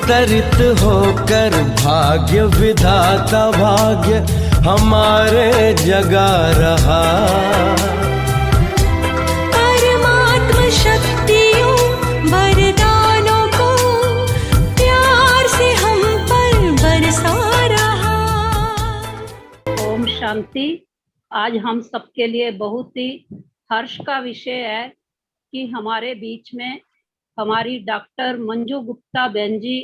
अवतरित होकर भाग्य विधाता भाग्य हमारे जगा रहा। परमात्म शक्तियों वरदानों को प्यार से हम पर बरसा रहा। ओम शांति। आज हम सबके लिए बहुत ही हर्ष का विषय है कि हमारे बीच में हमारी डॉक्टर मंजू गुप्ता बहन जी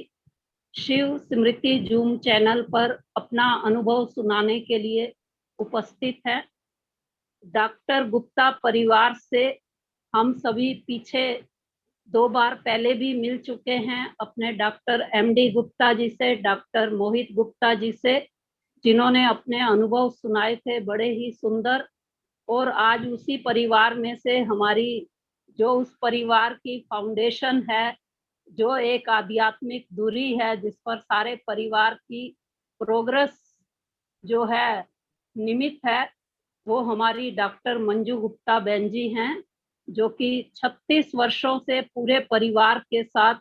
शिव स्मृति जूम चैनल पर अपना अनुभव सुनाने के लिए उपस्थित है। डॉक्टर गुप्ता परिवार से हम सभी पीछे 2 बार पहले भी मिल चुके हैं, अपने डॉक्टर एमडी गुप्ता जी से, डॉक्टर मोहित गुप्ता जी से, जिन्होंने अपने अनुभव सुनाए थे बड़े ही सुंदर। और आज उसी परिवार में से हमारी जो उस परिवार की फाउंडेशन है, जो एक आध्यात्मिक दूरी है जिस पर सारे परिवार की प्रोग्रेस जो है निमित्त है, वो हमारी डॉक्टर मंजू गुप्ता बहन जी हैं, जो कि 36 वर्षों से पूरे परिवार के साथ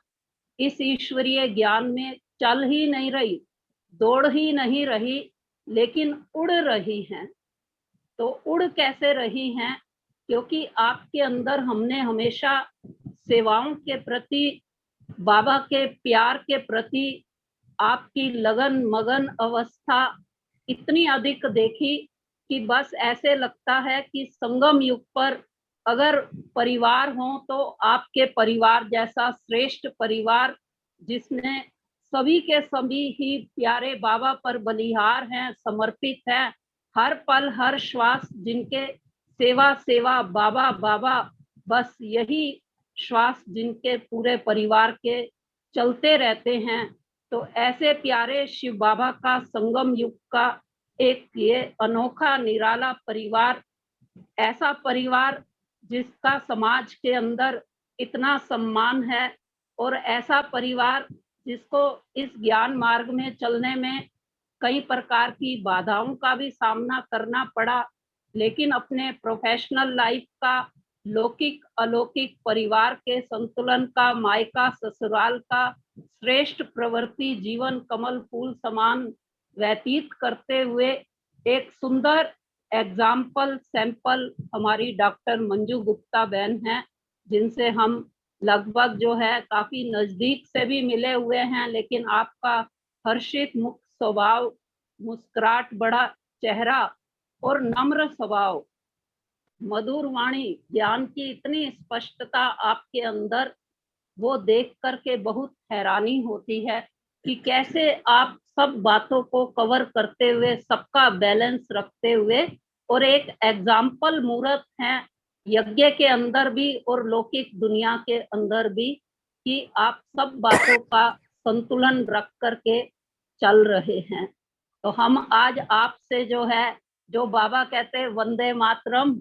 इस ईश्वरीय ज्ञान में चल ही नहीं रही, दौड़ ही नहीं रही, लेकिन उड़ रही हैं। तो उड़ कैसे रही हैं? क्योंकि आपके अंदर हमने हमेशा सेवाओं के प्रति, बाबा के प्यार के प्रति आपकी लगन मगन अवस्था इतनी अधिक देखी कि बस ऐसे लगता है कि संगम युग पर अगर परिवार हो तो आपके परिवार जैसा श्रेष्ठ परिवार, जिसमें सभी के सभी ही प्यारे बाबा पर बलिहार हैं, समर्पित हैं, हर पल हर श्वास जिनके सेवा सेवा बाबा बाबा, बस यही श्वास जिनके पूरे परिवार के चलते रहते हैं। तो ऐसे प्यारे शिव बाबा का संगम युग का एक ये अनोखा निराला परिवार, ऐसा परिवार जिसका समाज के अंदर इतना सम्मान है, और ऐसा परिवार जिसको इस ज्ञान मार्ग में चलने में कई प्रकार की बाधाओं का भी सामना करना पड़ा, लेकिन अपने प्रोफेशनल लाइफ का, लौकिक अलौकिक परिवार के संतुलन का, मायका ससुराल का श्रेष्ठ प्रवृत्ति जीवन कमल फूल समान व्यतीत करते हुए एक सुंदर एग्जाम्पल सैंपल हमारी डॉक्टर मंजू गुप्ता बहन हैं, जिनसे हम लगभग जो है काफी नजदीक से भी मिले हुए हैं। लेकिन आपका हर्षित मुख स्वभाव, मुस्कुराहट बड़ा चेहरा और नम्र स्वभाव, मधुर वाणी, ज्ञान की इतनी स्पष्टता आपके अंदर, वो देख करके बहुत हैरानी होती है कि कैसे आप सब बातों को कवर करते हुए, सबका बैलेंस रखते हुए, और एक एग्जाम्पल मूर्त हैं यज्ञ के अंदर भी और लौकिक दुनिया के अंदर भी, कि आप सब बातों का संतुलन रख करके चल रहे हैं। तो हम आज आपसे जो है, जो बाबा कहते हैं वंदे मातरम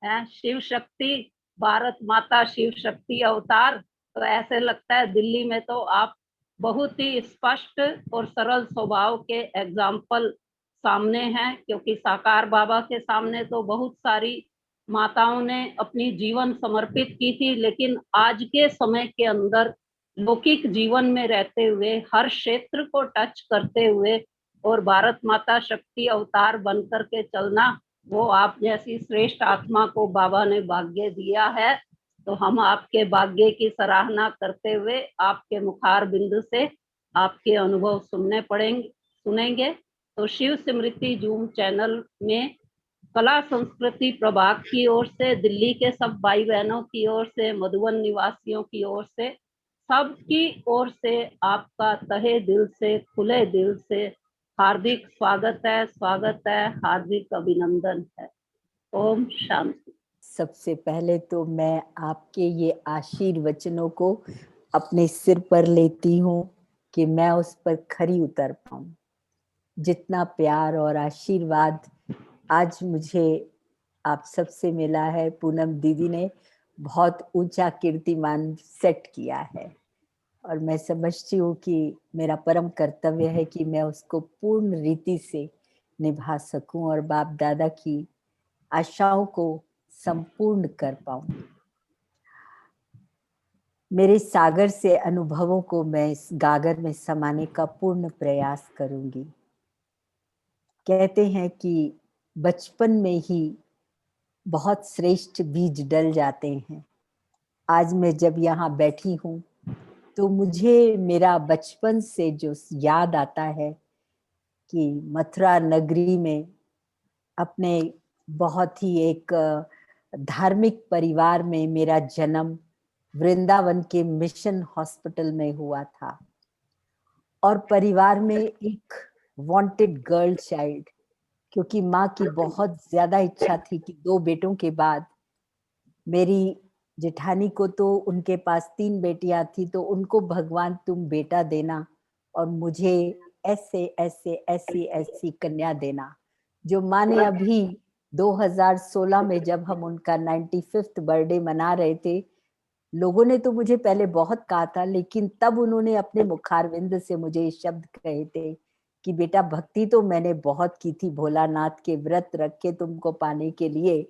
है, शिव शक्ति, भारत माता शिव शक्ति अवतार, तो ऐसे लगता है दिल्ली में तो आप बहुत ही स्पष्ट और सरल स्वभाव के एग्जाम्पल सामने हैं। क्योंकि साकार बाबा के सामने तो बहुत सारी माताओं ने अपनी जीवन समर्पित की थी, लेकिन आज के समय के अंदर लौकिक जीवन में रहते हुए, हर क्षेत्र को टच करते हुए और भारत माता शक्ति अवतार बन करके चलना, वो आप जैसी श्रेष्ठ आत्मा को बाबा ने भाग्य दिया है। तो हम आपके भाग्य की सराहना करते हुए आपके मुखार बिंदु से आपके अनुभव सुनेंगे। तो शिव स्मृति जूम चैनल में कला संस्कृति प्रभाग की ओर से, दिल्ली के सब भाई बहनों की ओर से, मधुबन निवासियों की ओर से, सबकी ओर से आपका तहे दिल से, खुले दिल से हार्दिक स्वागत है, हार्दिक अभिनंदन है। ओम शांति। सबसे पहले तो मैं आपके ये आशीर्वचनों को अपने सिर पर लेती हूँ कि मैं उस पर खरी उतर पाऊं। जितना प्यार और आशीर्वाद आज मुझे आप सबसे मिला है, पूनम दीदी ने बहुत ऊंचा कीर्तिमान सेट किया है, और मैं समझती हूँ कि मेरा परम कर्तव्य है कि मैं उसको पूर्ण रीति से निभा सकूं और बाप दादा की आशाओं को संपूर्ण कर पाऊं। मेरे सागर से अनुभवों को मैं इस गागर में समाने का पूर्ण प्रयास करूंगी। कहते हैं कि बचपन में ही बहुत श्रेष्ठ बीज डल जाते हैं। आज मैं जब यहाँ बैठी हूँ तो मुझे मेरा बचपन से जो याद आता है कि मथुरा नगरी में अपने बहुत ही एक धार्मिक परिवार में मेरा जन्म वृंदावन के मिशन हॉस्पिटल में हुआ था, और परिवार में एक वांटेड गर्ल चाइल्ड, क्योंकि माँ की बहुत ज्यादा इच्छा थी कि 2 बेटों के बाद मेरी जेठानी को, तो उनके पास 3 बेटियां थी, तो उनको भगवान तुम बेटा देना और मुझे ऐसे ऐसे ऐसी ऐसी कन्या देना। जो माँ ने अभी 2016 में जब हम उनका 95th बर्थडे मना रहे थे, लोगों ने तो मुझे पहले बहुत कहा था, लेकिन तब उन्होंने अपने मुखारविंद से मुझे ये शब्द कहे थे कि बेटा भक्ति तो मैंने बहुत की थी भोलानाथ के व्रत रख के तुमको पाने के लिए,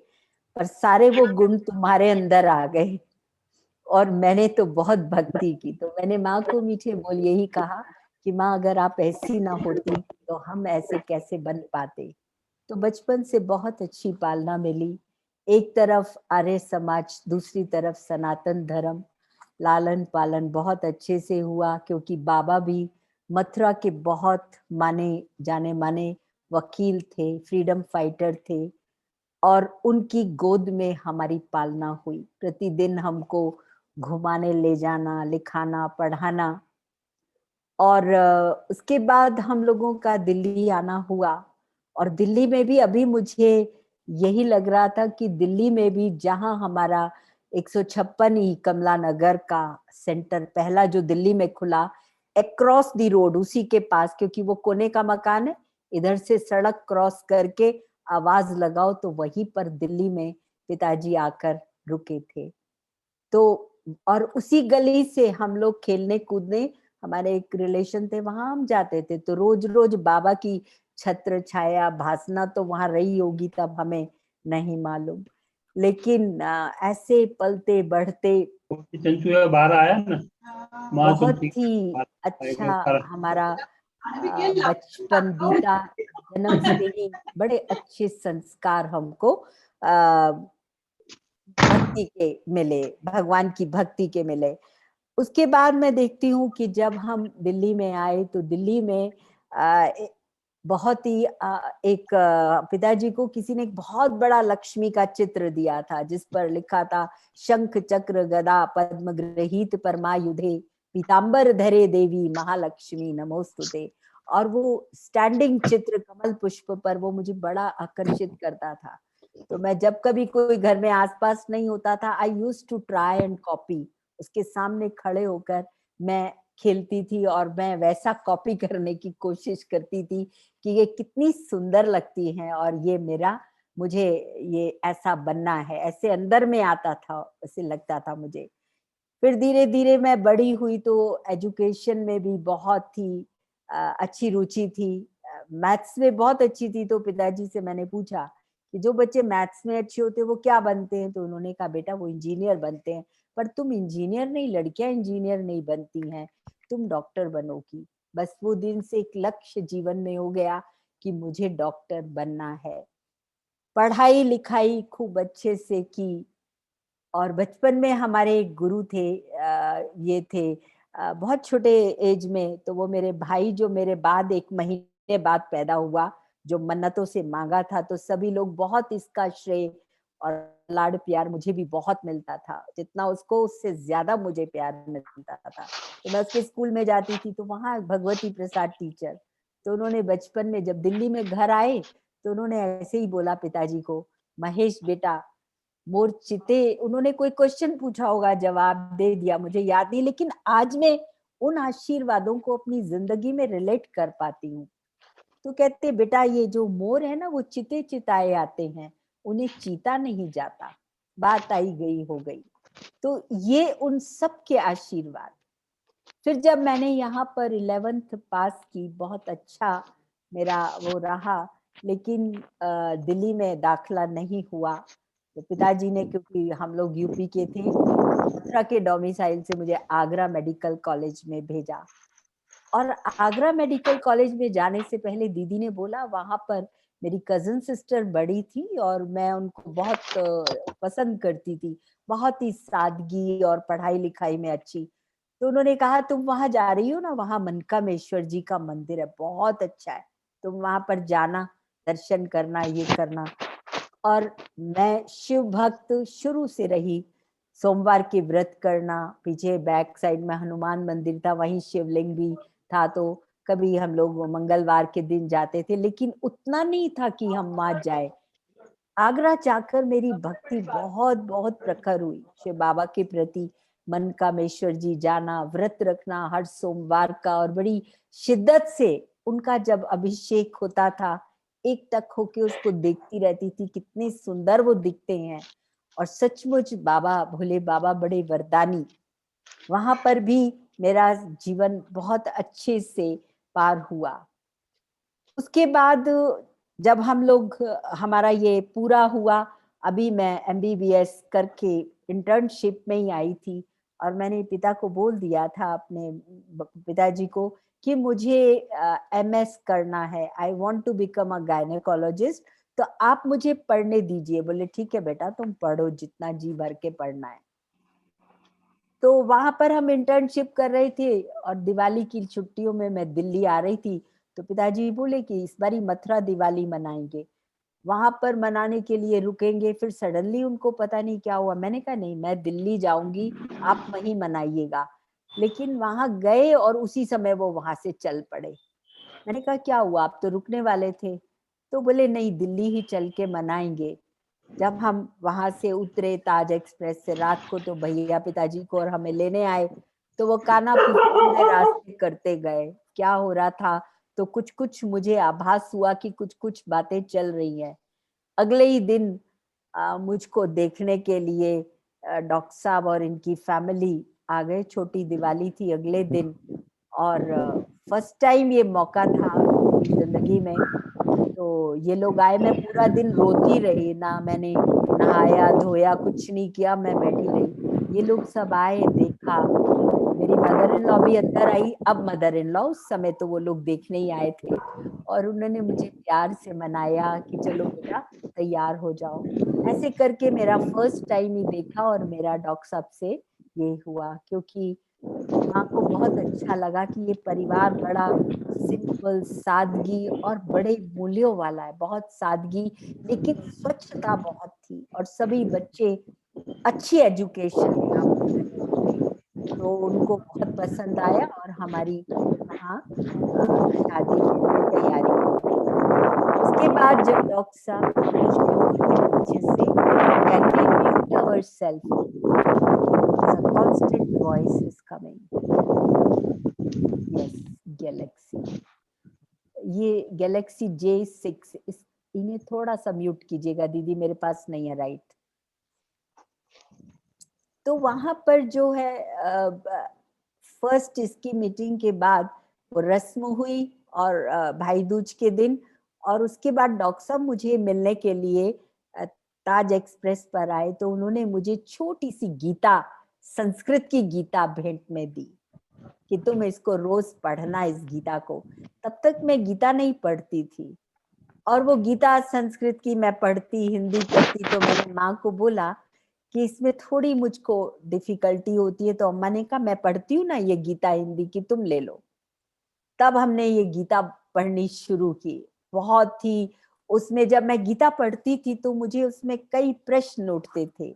पर सारे वो गुण तुम्हारे अंदर आ गए और मैंने तो बहुत भक्ति की। तो मैंने माँ को मीठे बोल यही कहा कि माँ अगर आप ऐसी ना होती तो हम ऐसे कैसे बन पाते। तो बचपन से बहुत अच्छी पालना मिली। एक तरफ आर्य समाज, दूसरी तरफ सनातन धर्म, लालन पालन बहुत अच्छे से हुआ, क्योंकि बाबा भी मथुरा के बहुत माने जाने माने वकील थे, फ्रीडम फाइटर थे, और उनकी गोद में हमारी पालना हुई। प्रतिदिन हमको घुमाने ले जाना, लिखाना, पढ़ाना, और उसके बाद हम लोगों का दिल्ली आना हुआ। और दिल्ली में भी अभी मुझे यही लग रहा था कि दिल्ली में भी जहां हमारा 156 ही कमला नगर का सेंटर पहला जो दिल्ली में खुला, अक्रॉस दी रोड उसी के पास, क्योंकि वो कोने का मकान है, इधर से सड़क क्रॉस करके आवाज लगाओ तो वहीं पर दिल्ली में पिताजी आकर रुके थे। तो और उसी गली से हम लोग खेलने कूदने, हमारे एक रिलेशन थे वहां हम जाते थे, तो रोज रोज बाबा की छत्र छाया भासना तो वहां रही होगी, तब हमें नहीं मालूम। लेकिन ऐसे पलते बढ़ते चंचू बाहर आया ना, माँ बहुत तुलसी ही बाहर अच्छा आएगा। हमारा बचपन बीता। जन्म से ही बड़े अच्छे संस्कार हमको भक्ति के मिले, भगवान की भक्ति के मिले। उसके बाद मैं देखती हूँ कि जब हम दिल्ली में आए तो दिल्ली में बहुत ही एक पिताजी को किसी ने एक बहुत बड़ा लक्ष्मी का चित्र दिया था, जिस पर लिखा था शंख चक्र गदा पद्म गृहीत परमायुधे पीतांबर धरे देवी महालक्ष्मी नमोस्तुते। और वो स्टैंडिंग चित्र कमल पुष्प पर वो मुझे बड़ा आकर्षित करता था। तो मैं जब कभी कोई घर में आसपास नहीं होता था, I used to try and copy, उसके सामने खड़े होकर मैं खेलती थी और मैं वैसा कॉपी करने की कोशिश करती थी कि ये कितनी सुंदर लगती हैं और ये मेरा, मुझे ये ऐसा बनना है, ऐसे अंदर में आता था, ऐसे लगता था मुझे। फिर धीरे धीरे मैं बड़ी हुई तो एजुकेशन में भी बहुत ही अच्छी रुचि थी। मैथ्स में बहुत अच्छी थी, तो पिताजी से मैंने पूछा कि जो बच्चे मैथ्स में अच्छे होते हैं वो क्या बनते हैं, तो उन्होंने कहा बेटा वो इंजीनियर बनते हैं, पर तुम इंजीनियर नहीं, लड़कियां इंजीनियर नहीं बनती हैं, तुम डॉक्टर बनोगी। बस वो दिन से एक लक्ष्य जीवन में हो गया कि मुझे डॉक्टर बनना है। पढ़ाई लिखाई खूब अच्छे से की। और बचपन में हमारे एक गुरु थे, ये थे बहुत छोटे एज में, तो वो मेरे भाई जो मेरे बाद 1 महीने बाद पैदा हुआ, जो मन्नतों से मांगा था, तो सभी लोग बहुत इसका श्रेय और लाड प्यार मुझे भी बहुत मिलता था, जितना उसको उससे ज्यादा मुझे प्यार मिलता था। तो मैं उसके स्कूल में जाती थी तो वहाँ भगवती प्रसाद टीचर, तो उन्होंने बचपन में जब दिल्ली में घर आए तो उन्होंने ऐसे ही बोला पिताजी को, महेश बेटा मोर चिते, उन्होंने कोई क्वेश्चन पूछा होगा, जवाब दे दिया, मुझे याद नहीं, लेकिन आज मैं उन आशीर्वादों को अपनी जिंदगी में रिलेट कर पाती हूँ। तो कहते बेटा ये जो मोर है ना वो चिते चिताए आते हैं, उन्हें चीता नहीं जाता, बात आई गई हो गई। तो ये उन सब के आशीर्वाद। फिर जब मैंने यहाँ पर 11th पास की, बहुत अच्छा मेरा वो रहा, लेकिन दिल्ली में दाखला नहीं हुआ। तो पिताजी ने, क्योंकि हम लोग यूपी के थे, मथुरा के डोमिसाइल से मुझे आगरा मेडिकल कॉलेज में भेजा। और आगरा मेडिकल कॉलेज में जाने से पहले दीदी ने बोला, वहां पर मेरी कजन सिस्टर बड़ी थी और मैं उनको बहुत पसंद करती थी, बहुत ही सादगी और पढ़ाई लिखाई में अच्छी। तो उन्होंने कहा, तुम वहां जा रही हो ना, वहां मनकामेश्वर जी का मंदिर है, बहुत अच्छा है, तुम वहां पर जाना, दर्शन करना, ये करना। और मैं शिव भक्त शुरू से रही। सोमवार के व्रत करना, पीछे बैक साइड में हनुमान मंदिर था, वहीं शिवलिंग भी था, तो कभी हम लोग मंगलवार के दिन जाते थे, लेकिन उतना नहीं था कि हम वहां जाए। आगरा जाकर मेरी भक्ति बहुत बहुत प्रखर हुई शिव बाबा के प्रति। मनकामेश्वर जी जाना, व्रत रखना हर सोमवार का, और बड़ी शिद्दत से उनका जब अभिषेक होता था, एक टक होके उसको देखती रहती थी, कितने सुंदर वो दिखते हैं। और सचमुच बाबा, भोले बाबा बड़े वरदानी। वहां पर भी मेरा जीवन बहुत अच्छे से पार हुआ। उसके बाद जब हम लोग, हमारा ये पूरा हुआ, अभी मैं एमबीबीएस करके इंटर्नशिप में ही आई थी, और मैंने पिता को बोल दिया था, अपने पिताजी को, कि मुझे एमएस करना है, I want to become a gynaecologist, तो आप मुझे पढ़ने दीजिए। बोले ठीक है बेटा, तुम पढ़ो, जितना जी भर के पढ़ना है। तो वहां पर हम इंटर्नशिप कर रहे थे, और दिवाली की छुट्टियों में मैं दिल्ली आ रही थी, तो पिताजी बोले कि इस बारी मथुरा दिवाली मनाएंगे, वहां पर मनाने के लिए रुकेंगे। फिर सडनली उनको पता नहीं क्या हुआ, मैंने कहा नहीं, मैं दिल्ली जाऊंगी, आप वहीं मनाइएगा। लेकिन वहां गए और उसी समय वो वहां से चल पड़े। मैंने कहा क्या हुआ, आप तो रुकने वाले थे। तो बोले नहीं, दिल्ली ही चल के मनाएंगे। जब हम वहां से उतरे ताज एक्सप्रेस से रात को, तो भैया पिताजी को और हमें लेने आए, तो वो कानापुर पूरे रास्ते करते गए, क्या हो रहा था, तो कुछ कुछ मुझे आभास हुआ कि कुछ कुछ बातें चल रही हैं। अगले ही दिन मुझको देखने के लिए डॉक्टर साहब और इनकी फैमिली आ गए। छोटी दिवाली थी अगले दिन, और फर्स्ट टाइम ये मौका था मेरी जिंदगी में। तो ये लोग आए, मैं पूरा दिन रोती रही, ना मैंने नहाया धोया, कुछ नहीं किया, मैं बैठी रही। ये लोग सब आए, देखा। मेरी मदर इन लॉ भी अंदर आई, अब मदर इन लॉ, उस समय तो वो लोग देखने ही आए थे, और उन्होंने मुझे प्यार से मनाया कि चलो बेटा तैयार हो जाओ। ऐसे करके मेरा फर्स्ट टाइम ही देखा, और मेरा डॉक्टर साहब से ये हुआ, क्योंकि माँ को बहुत अच्छा लगा कि ये परिवार बड़ा सिंपल, सादगी और बड़े मूल्यों वाला है, बहुत सादगी, लेकिन स्वच्छता बहुत थी, और सभी बच्चे अच्छी एजुकेशन प्राप्त कर रहे थे। तो उनको बहुत पसंद आया, और हमारी वहाँ शादी के लिए तैयारी हो गई। उसके बाद जब डॉक्टर साहब मुझको बोले पीछे से, can we mute our self, a constant voice is coming. Yes, Galaxy, ये गैलेक्सी J6, इन्हें थोड़ा सा म्यूट कीजिएगा दीदी, मेरे पास नहीं है, राइट। तो वहां पर जो है फर्स्ट इसकी मीटिंग के बाद वो रस्म हुई, और भाई दूज के दिन, और उसके बाद डॉक्टर साहब मुझे मिलने के लिए ताज एक्सप्रेस पर आए। तो उन्होंने मुझे छोटी सी गीता, संस्कृत की गीता भेंट में दी कि तुम इसको रोज पढ़ना, इस गीता को। तब तक मैं गीता नहीं पढ़ती थी, और वो गीता संस्कृत की मैं पढ़ती, हिंदी करती। तो मैंने माँ को बोला कि इसमें थोड़ी मुझको डिफिकल्टी होती है, तो अम्मा ने कहा मैं पढ़ती हूँ ना ये गीता हिंदी की, तुम ले लो। तब हमने ये गीता पढ़नी शुरू की। बहुत ही, उसमें जब मैं गीता पढ़ती थी तो मुझे उसमें कई प्रश्न उठते थे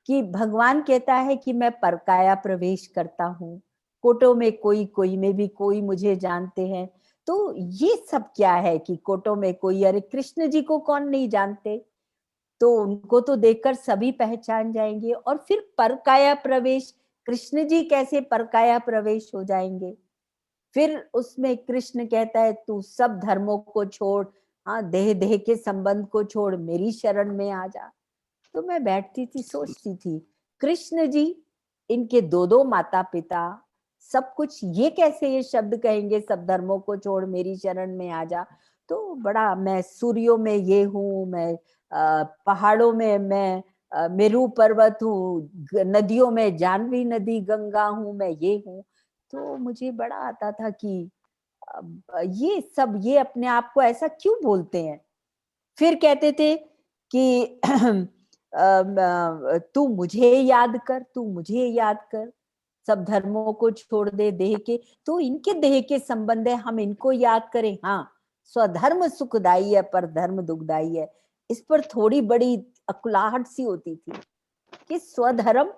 कि भगवान कहता है कि मैं परकाया प्रवेश करता हूँ, कोटों में कोई, कोई में भी कोई मुझे जानते हैं। तो ये सब क्या है कि कोटों में कोई, अरे कृष्ण जी को कौन नहीं जानते, तो उनको तो देखकर सभी पहचान जाएंगे। और फिर परकाया प्रवेश, कृष्ण जी कैसे परकाया प्रवेश हो जाएंगे। फिर उसमें कृष्ण कहता है तू सब धर्मों को छोड़, हाँ, देह देह के संबंध को छोड़, मेरी शरण में आ जा। तो मैं बैठती थी, सोचती थी, कृष्ण जी, इनके दो दो माता पिता, सब कुछ, ये कैसे ये शब्द कहेंगे, सब धर्मों को छोड़ मेरी शरण में आ जा। तो बड़ा, मैं सूर्यों में ये हूँ, मैं पहाड़ों में मैं मेरू पर्वत हूँ, नदियों में जानवी नदी गंगा हूँ, मैं ये हूँ। तो मुझे बड़ा आता था कि ये सब ये अपने आप को ऐसा क्यों बोलते हैं। फिर कहते थे कि तू मुझे याद कर, तू मुझे याद कर, सब धर्मों को छोड़ दे, देह के तो इनके देह के संबंध है, हम इनको याद करें। हाँ, स्वधर्म सुखदाई है पर धर्म दुखदाई है। इस पर थोड़ी बड़ी अकुलाहट सी होती थी कि स्वधर्म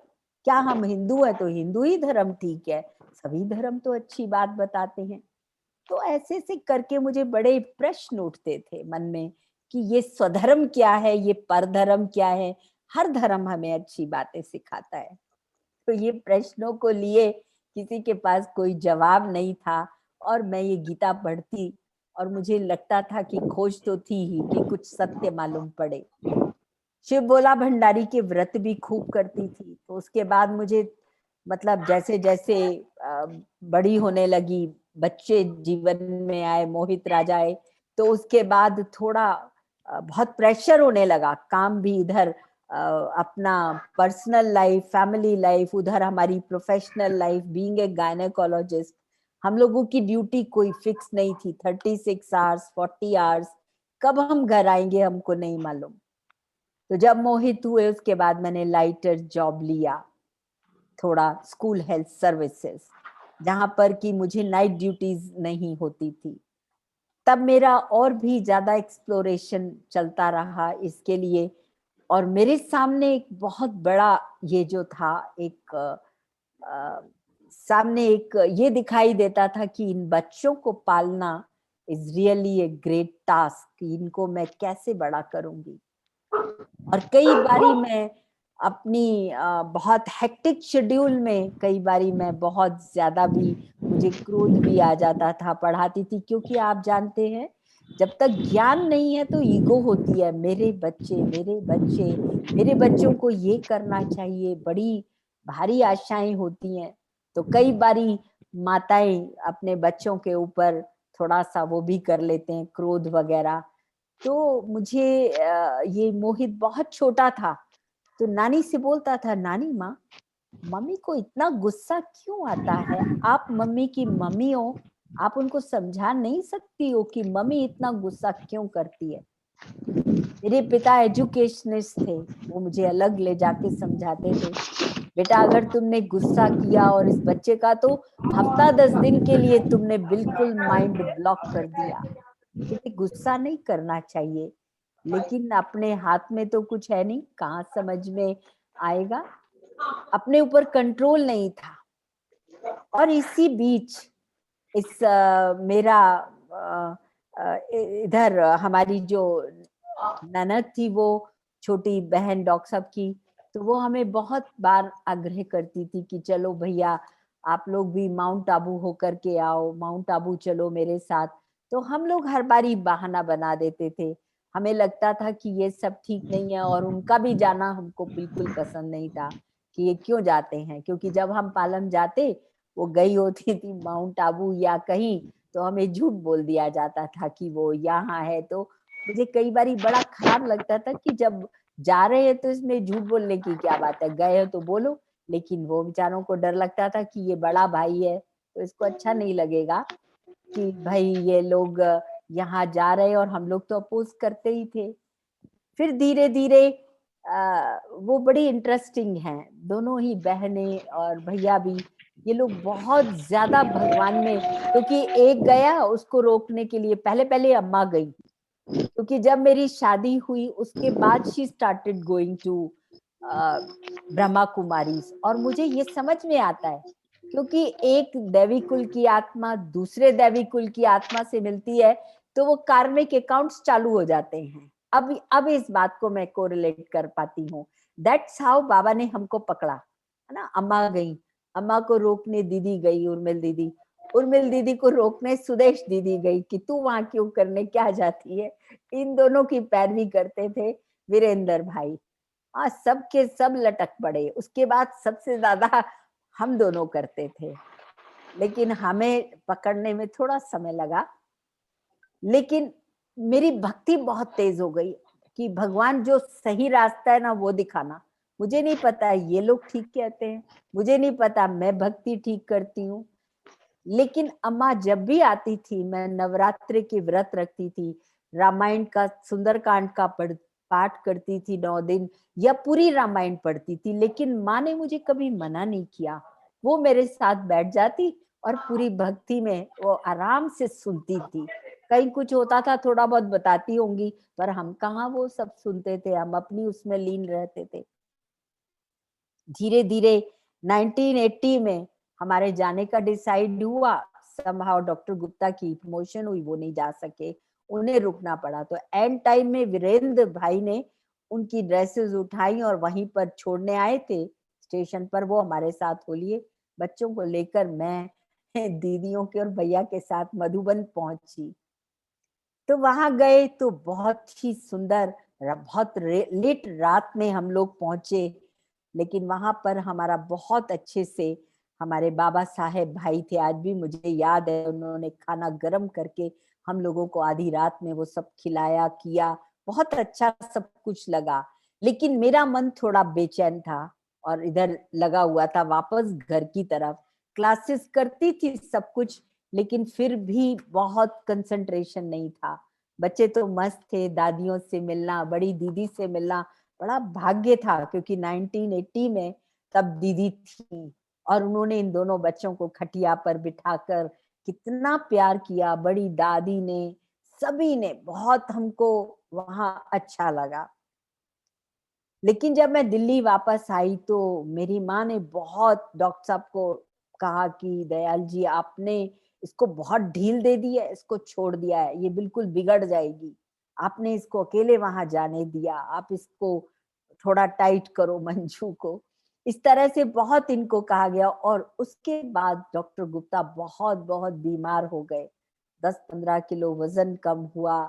क्या, हम हिंदू हैं तो हिंदू ही धर्म ठीक है, सभी धर्म तो अच्छी बात बताते हैं। तो ऐसे से करके मुझे बड़े प्रश्न उठते थे मन में कि ये स्वधर्म क्या है, ये परधर्म क्या है। हर धर्म हमें अच्छी बातें सिखाता है। तो ये प्रश्नों को लिए किसी के पास कोई जवाब नहीं था और मैं ये गीता पढ़ती और मुझे लगता था कि खोज तो थी ही कि कुछ सत्य मालूम पड़े। शिव भोला भंडारी के व्रत भी खूब करती थी। तो उसके बाद मुझे मतलब जैसे जैसे बड़ी होने लगी, बच्चे जीवन में आए, मोहित राजा आए, तो उसके बाद थोड़ा बहुत प्रेशर होने लगा, काम भी इधर, अपना पर्सनल लाइफ, फैमिली लाइफ, उधर हमारी professional life. Being a gynaecologist, हम लोगों की ड्यूटी कोई फिक्स नहीं थी, 36 आवर्स, 40 आवर्स, कब हम घर आएंगे हमको नहीं मालूम। तो जब मोहित हुए उसके बाद मैंने लाइटर जॉब लिया, थोड़ा स्कूल हेल्थ सर्विसेज, जहां पर कि मुझे नाइट ड्यूटीज नहीं होती थी। तब मेरा और भी ज्यादा एक्सप्लोरेशन चलता रहा इसके लिए। और मेरे सामने एक बहुत बड़ा ये जो था, एक सामने एक ये दिखाई देता था कि इन बच्चों को पालना is really a great task, इनको मैं कैसे बड़ा करूंगी। और कई बारी मैं अपनी बहुत हेक्टिक शेड्यूल में, कई बारी मैं बहुत ज्यादा भी, मुझे क्रोध भी आ जाता था, पढ़ाती थी, क्योंकि आप जानते हैं जब तक ज्ञान नहीं है तो ईगो होती है। मेरे बच्चे, मेरे बच्चे, मेरे बच्चों को ये करना चाहिए, बड़ी भारी आशाएं होती हैं। तो कई बारी माताएं अपने बच्चों के ऊपर थोड़ा सा वो भी कर लेते हैं, क्रोध वगैरह। तो मुझे ये मोहित बहुत छोटा था तो नानी से बोलता था, नानी माँ, मम्मी को इतना गुस्सा क्यों आता है, आप मम्मी की मम्मी हो, आप उनको समझा नहीं सकती हो कि मम्मी इतना गुस्सा क्यों करती है। मेरे पिता एजुकेशनिस्ट थे, वो मुझे अलग ले जाके समझाते थे, बेटा अगर तुमने गुस्सा किया और इस बच्चे का तो हफ्ता 10 दिन के लिए तुमने बिल्कुल माइंड ब्लॉक कर दिया, क्योंकि गुस्सा नहीं करना चाहिए, लेकिन अपने हाथ में तो कुछ है नहीं, कहाँ समझ में आएगा। अपने ऊपर कंट्रोल नहीं था। और इसी बीच इस मेरा इधर हमारी जो ननद थी, वो छोटी बहन डॉक्टर साहब की, तो वो हमें बहुत बार आग्रह करती थी कि चलो भैया आप लोग भी माउंट आबू होकर के आओ, माउंट आबू चलो मेरे साथ। तो हम लोग हर बारी बहाना बना देते थे, हमें लगता था कि ये सब ठीक नहीं है, और उनका भी जाना हमको बिल्कुल पसंद नहीं था कि ये क्यों जाते हैं, क्योंकि जब हम पालम जाते, वो गई होती थी माउंट आबू या कहीं, तो हमें झूठ बोल दिया जाता था कि वो यहाँ है। तो मुझे कई बारी बड़ा खराब लगता था कि जब जा रहे हैं तो इसमें झूठ बोलने की क्या बात है, गए हो तो बोलो। लेकिन वो बेचारों को डर लगता था कि ये बड़ा भाई है तो इसको अच्छा नहीं लगेगा कि भाई ये लोग यहाँ जा रहे हैं, और हम लोग तो अपोज करते ही थे। फिर धीरे धीरे वो बड़ी इंटरेस्टिंग हैं, दोनों ही बहनें और भैया भी, ये लोग बहुत ज्यादा भगवान में, क्योंकि एक गया उसको रोकने के लिए, पहले पहले अम्मा गई, क्योंकि जब मेरी शादी हुई उसके बाद she started going to Brahma Kumari. और मुझे ये समझ में आता है, क्योंकि एक दैवी कुल की आत्मा दूसरे दैवी कुल की आत्मा से मिलती है तो वो कार्मिक अकाउंट्स चालू हो जाते हैं। अब इस बात को मैं कोरिलेट कर पाती हूँ। दैट्स हाउ बाबा ने हमको पकड़ा, है ना। अम्मा गई, अम्मा को रोकने दीदी गई, उर्मिल दीदी, उर्मिल दीदी को रोकने सुदेश दीदी गई कि तू वहां क्यों करने क्या जाती है। इन दोनों की पैरवी करते थे वीरेंद्र भाई। सबके सब लटक पड़े। उसके बाद सबसे ज्यादा हम दोनों करते थे, लेकिन हमें पकड़ने में थोड़ा समय लगा। लेकिन मेरी भक्ति बहुत तेज हो गई, कि भगवान जो सही रास्ता है ना वो दिखाना। मुझे नहीं पता ये लोग ठीक कहते हैं, मुझे नहीं पता मैं भक्ति ठीक करती हूँ, लेकिन अम्मा जब भी आती थी, मैं नवरात्रि के व्रत रखती थी, रामायण का सुंदरकांड का पाठ करती थी 9 दिन, या पूरी रामायण पढ़ती थी, लेकिन माँ ने मुझे कभी मना नहीं किया। वो मेरे साथ बैठ जाती और पूरी भक्ति में वो आराम से सुनती थी। कहीं कुछ होता था थोड़ा बहुत बताती होंगी, पर हम कहाँ वो सब सुनते थे, हम अपनी उसमें लीन रहते थे। धीरे धीरे 1980 में हमारे जाने का डिसाइड हुआ। समहाउ डॉक्टर गुप्ता की प्रमोशन हुई, वो नहीं जा सके, उन्हें रुकना पड़ा। तो एंड टाइम में वीरेंद्र भाई ने उनकी ड्रेसेस उठाई और वहीं पर छोड़ने आए थे स्टेशन पर। वो हमारे साथ हो लिए, बच्चों को लेकर मैं दीदियों के और भैया के साथ मधुबन पहुंची। तो वहां गए तो बहुत ही सुंदर, बहुत लेट रात में हम लोग पहुंचे, लेकिन वहां पर हमारा बहुत अच्छे से हमारे बाबा साहेब भाई थे, आज भी मुझे याद है, उन्होंने खाना गर्म करके हम लोगों को आधी रात में वो सब खिलाया किया, बहुत अच्छा सब कुछ लगा। लेकिन मेरा मन थोड़ा बेचैन था और इधर लगा हुआ था वापस घर की तरफ। क्लासेस करती थी सब कुछ, लेकिन फिर भी बहुत कंसंट्रेशन नहीं था। बच्चे तो मस्त थे, दादियों से मिलना, बड़ी दीदी से मिलना बड़ा भाग्य था, क्योंकि 1980 में तब दीदी थी और उन्होंने इन दोनों बच्चों को खटिया पर बिठाकर कितना प्यार किया। बड़ी दादी ने, सभी ने, बहुत हमको वहां अच्छा लगा। लेकिन जब मैं दिल्ली वापस आई तो मेरी माँ ने बहुत डॉक्टर साहब को कहा कि दयाल जी आपने इसको बहुत ढील दे दी है, इसको छोड़ दिया है, ये बिल्कुल बिगड़ जाएगी, आपने इसको अकेले वहां जाने दिया, आप इसको थोड़ा टाइट करो मंजू को। इस तरह से बहुत इनको कहा गया और उसके बाद डॉक्टर गुप्ता बहुत बहुत बीमार हो गए। 10-15 किलो वजन कम हुआ,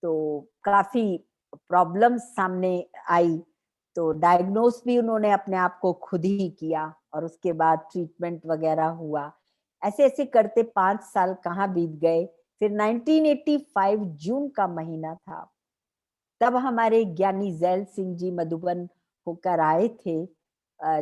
तो काफी प्रॉब्लम्स सामने आई। तो डायग्नोस भी उन्होंने अपने आप को खुद ही किया और उसके बाद ट्रीटमेंट वगैरह हुआ। ऐसे ऐसे करते 5 साल कहाँ बीत गए। फिर 1985 जून का महीना था, तब हमारे ज्ञानी जैल सिंह जी मधुबन होकर आए थे,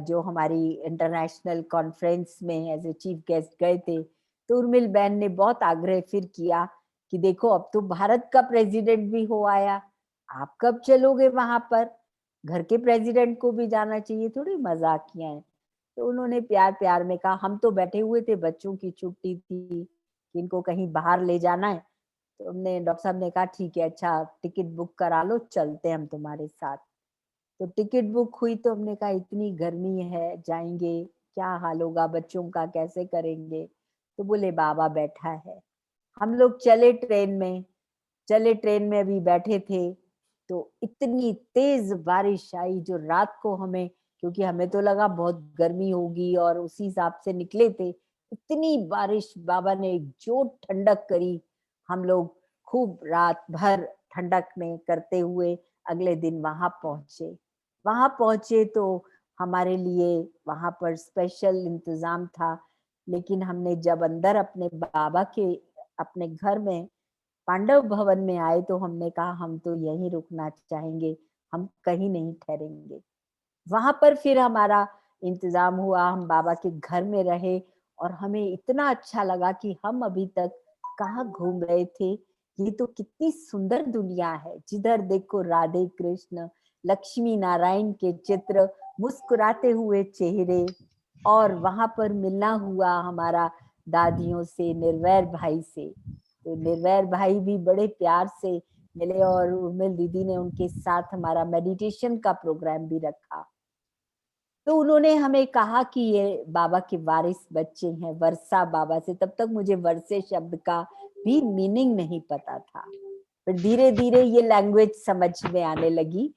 जो हमारी इंटरनेशनल कॉन्फ्रेंस में एज ए चीफ गेस्ट गए थे। तो उर्मिल बहन ने बहुत आग्रह फिर किया कि देखो अब तो भारत का प्रेसिडेंट भी हो आया, आप कब चलोगे वहां पर, घर के प्रेसिडेंट को भी जाना चाहिए, थोड़ी मजाक किया है। तो उन्होंने प्यार प्यार में कहा, हम तो बैठे हुए थे, बच्चों की छुट्टी थी, इनको कहीं बाहर ले जाना है। तो हमने, डॉक्टर साहब ने कहा ठीक है, अच्छा टिकट बुक करा लो, चलते हैं हम तुम्हारे साथ। तो टिकट बुक हुई तो हमने कहा इतनी गर्मी है, जाएंगे क्या हाल होगा बच्चों का, कैसे करेंगे। तो बोले बाबा बैठा है। हम लोग चले ट्रेन में, अभी बैठे थे तो इतनी तेज बारिश आई जो रात को हमें, क्योंकि हमें तो लगा बहुत गर्मी होगी और उसी हिसाब से निकले थे, इतनी बारिश, बाबा ने जो ठंडक करी, हम लोग खूब रात भर ठंडक में करते हुए अगले दिन वहां पहुंचे। तो हमारे लिए वहां पर स्पेशल इंतजाम था। लेकिन हमने जब अंदर अपने बाबा के अपने घर में पांडव भवन में आए तो हमने कहा हम तो यहीं रुकना चाहेंगे, हम कहीं नहीं ठहरेंगे। वहां पर फिर हमारा इंतजाम हुआ, हम बाबा के घर में रहे और हमें इतना अच्छा लगा कि हम अभी तक कहाँ घूम रहे थे। ये तो कितनी सुंदर दुनिया है, जिधर देखो राधे कृष्ण, लक्ष्मी नारायण के चित्र, मुस्कुराते हुए चेहरे। और वहां पर मिलना हुआ हमारा दादियों से, निर्वैर भाई से। तो निर्वैर भाई भी बड़े प्यार से मिले और उर्मिल दीदी ने उनके साथ हमारा मेडिटेशन का प्रोग्राम भी रखा। तो उन्होंने हमें कहा कि ये बाबा के वारिस बच्चे हैं, वर्षा बाबा से। तब तक मुझे वर्षे शब्द का भी मीनिंग नहीं पता था, फिर धीरे धीरे ये लैंग्वेज समझ में आने लगी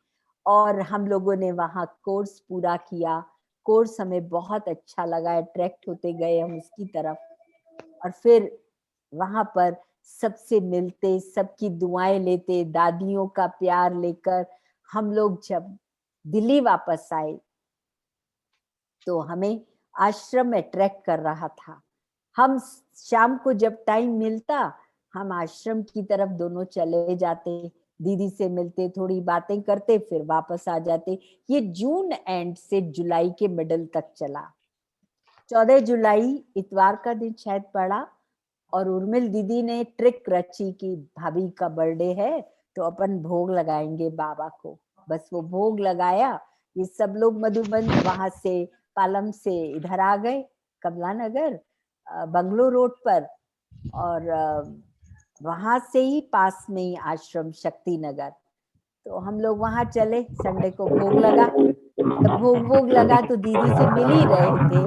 और हम लोगों ने वहाँ कोर्स पूरा किया। कोर्स हमें बहुत अच्छा लगा, अट्रैक्ट होते गए हम उसकी तरफ। और फिर वहां पर सबसे मिलते, सबकी दुआएं लेते, दादियों का प्यार लेकर हम लोग जब दिल्ली वापस आए तो हमें आश्रम अट्रैक्ट कर रहा था। हम शाम को जब टाइम मिलता, हम आश्रम की तरफ दोनों चले जाते, दीदी से मिलते, थोड़ी बातें करते, फिर वापस आ जाते। ये जून एंड से जुलाई के मिडल तक चला। 14 जुलाई इतवार का दिन शायद पड़ा और उर्मिल दीदी ने ट्रिक रची कि भाभी का बर्थडे है तो अपन भोग लगाएंगे बाबा को। बस वो भोग लगाया, ये सब लोग मधुबन वहां से पालम से इधर आ गए कमला नगर बंगलो रोड पर, और वहां से ही पास में ही आश्रम शक्ति नगर, तो हम लोग वहां चले। संडे को भोग लगा, जब भोग लगा तो दीदी से मिल ही रहे थे।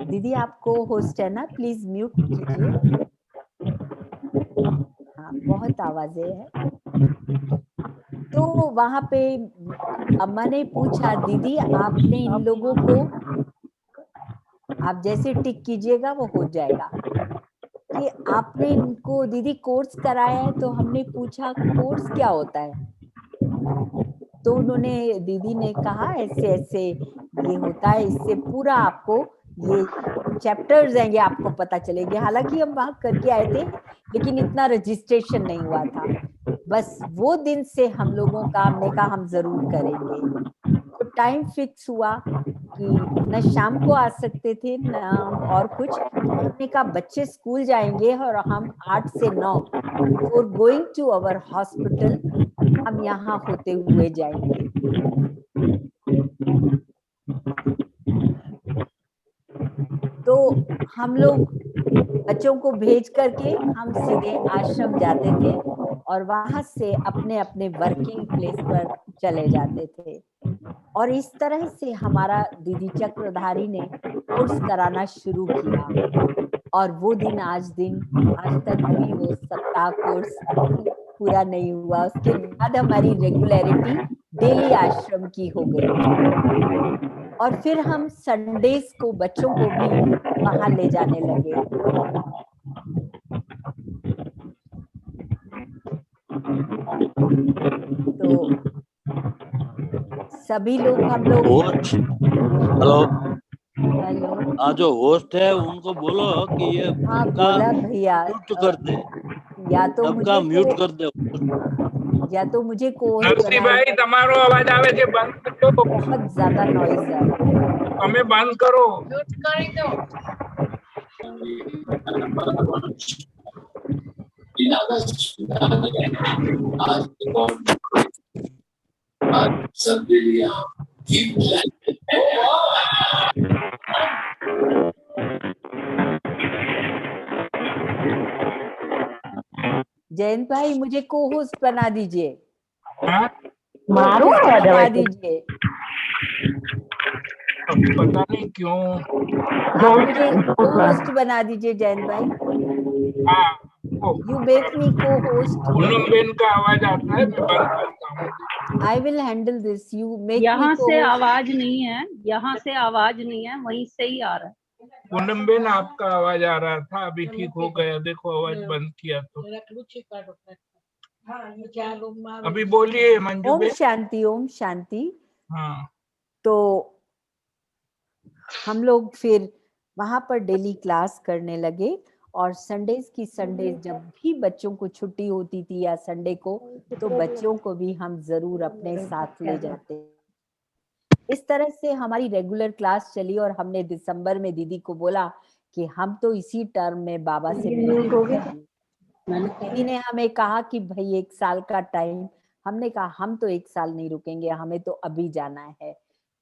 दीदी आपको होस्ट है ना, प्लीज म्यूट कीजिए। हाँ, बहुत आवाजें है। तो वहां पे अम्मा ने पूछा, दीदी आपने इन लोगों को, आप जैसे टिक कीजिएगा वो हो जाएगा, कि आपने इनको दीदी कोर्स कराया है। तो हमने पूछा कोर्स क्या होता है, तो उन्होंने दीदी ने कहा ऐसे ऐसे ये होता है, इससे पूरा आपको ये चैप्टर्स हैं ये आपको पता चलेंगे। हालांकि हम वहां करके आए थे लेकिन इतना रजिस्ट्रेशन नहीं हुआ था। बस वो दिन से हम लोगों का, हमने कहा हम जरूर करेंगे। तो टाइम फिक्स हुआ कि न शाम को आ सकते थे न और कुछ। हमने कहा बच्चे स्कूल जाएंगे और हम 8 से 9 before going to our hospital हम यहाँ होते हुए जाएंगे। तो हम लोग बच्चों को भेज करके हम सीधे आश्रम जाते थे और वहां से अपने अपने वर्किंग प्लेस पर चले जाते थे। और इस तरह से हमारा दीदी चक्रधारी ने कोर्स कराना शुरू किया। और वो दिन आज तक भी वो सप्ताह कोर्स पूरा नहीं हुआ। उसके बाद हमारी रेगुलरिटी डेली आश्रम की हो गई और फिर हम संडेज को बच्चों को भी वहां ले जाने लगे। तो सभी लोग हम लोग हेलो, जो होस्ट है उनको बोलो कि ये हाँ बोला भैया, म्यूट कर दे, या तो सबका मुझे म्यूट कर दे। या तो मुझे નરસિંહભાઈ તમારો અવાજ આવે છે, બંધ કરો, बहुत ज्यादा नॉइज है। તમે બંધ કરો। जयंत भाई मुझे को होस्ट बना दीजिए। हाँ? मारो बना दीजिए। पता नहीं क्यों। आप मुझे को होस्ट बना दीजिए जयंत भाई। हाँ, यू मेक मी को होस्ट। पूनम का आवाज आता है, मैं बंद करता हूँ। I will handle this, you make me यहाँ को से होस्ट। आवाज नहीं है, यहाँ से आवाज नहीं है, वहीं से ही आ रहा है। पूनम बेन आपका आवाज आ रहा था, अभी ठीक हो गया। देखो आवाज बंद किया तो। अभी बोलिए मंजू ओम बेन। शांति, ओम शांति। हाँ, तो हम लोग फिर वहां पर डेली क्लास करने लगे और संडेज की संडेज जब भी बच्चों को छुट्टी होती थी या संडे को, तो बच्चों को भी हम जरूर अपने साथ ले जाते। इस तरह से हमारी रेगुलर क्लास चली और हमने दिसंबर में दीदी को बोला कि हम तो इसी टर्म में बाबा से मिलेंगे। दीदी ने हमें कहा कि भाई 1 साल का टाइम, हमने कहा हम तो 1 साल नहीं रुकेंगे, हमें तो अभी जाना है।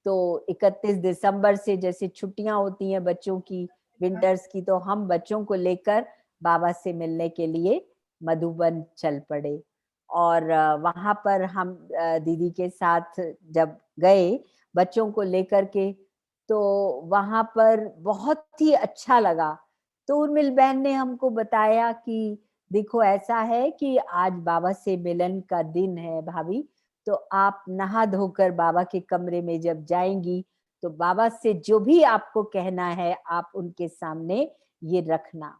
तो 31 दिसंबर से जैसे छुट्टियां होती हैं बच्चों की विंटर्स की, तो हम बच्चों को लेकर बाबा से मिलने के लिए मधुबन चल पड़े। और वहां पर हम दीदी के साथ जब गए बच्चों को लेकर के, तो वहां पर बहुत ही अच्छा लगा। तो उर्मिल बहन ने हमको बताया कि देखो ऐसा है कि आज बाबा से मिलन का दिन है भाभी, तो आप नहा धोकर बाबा के कमरे में जब जाएंगी तो बाबा से जो भी आपको कहना है आप उनके सामने ये रखना।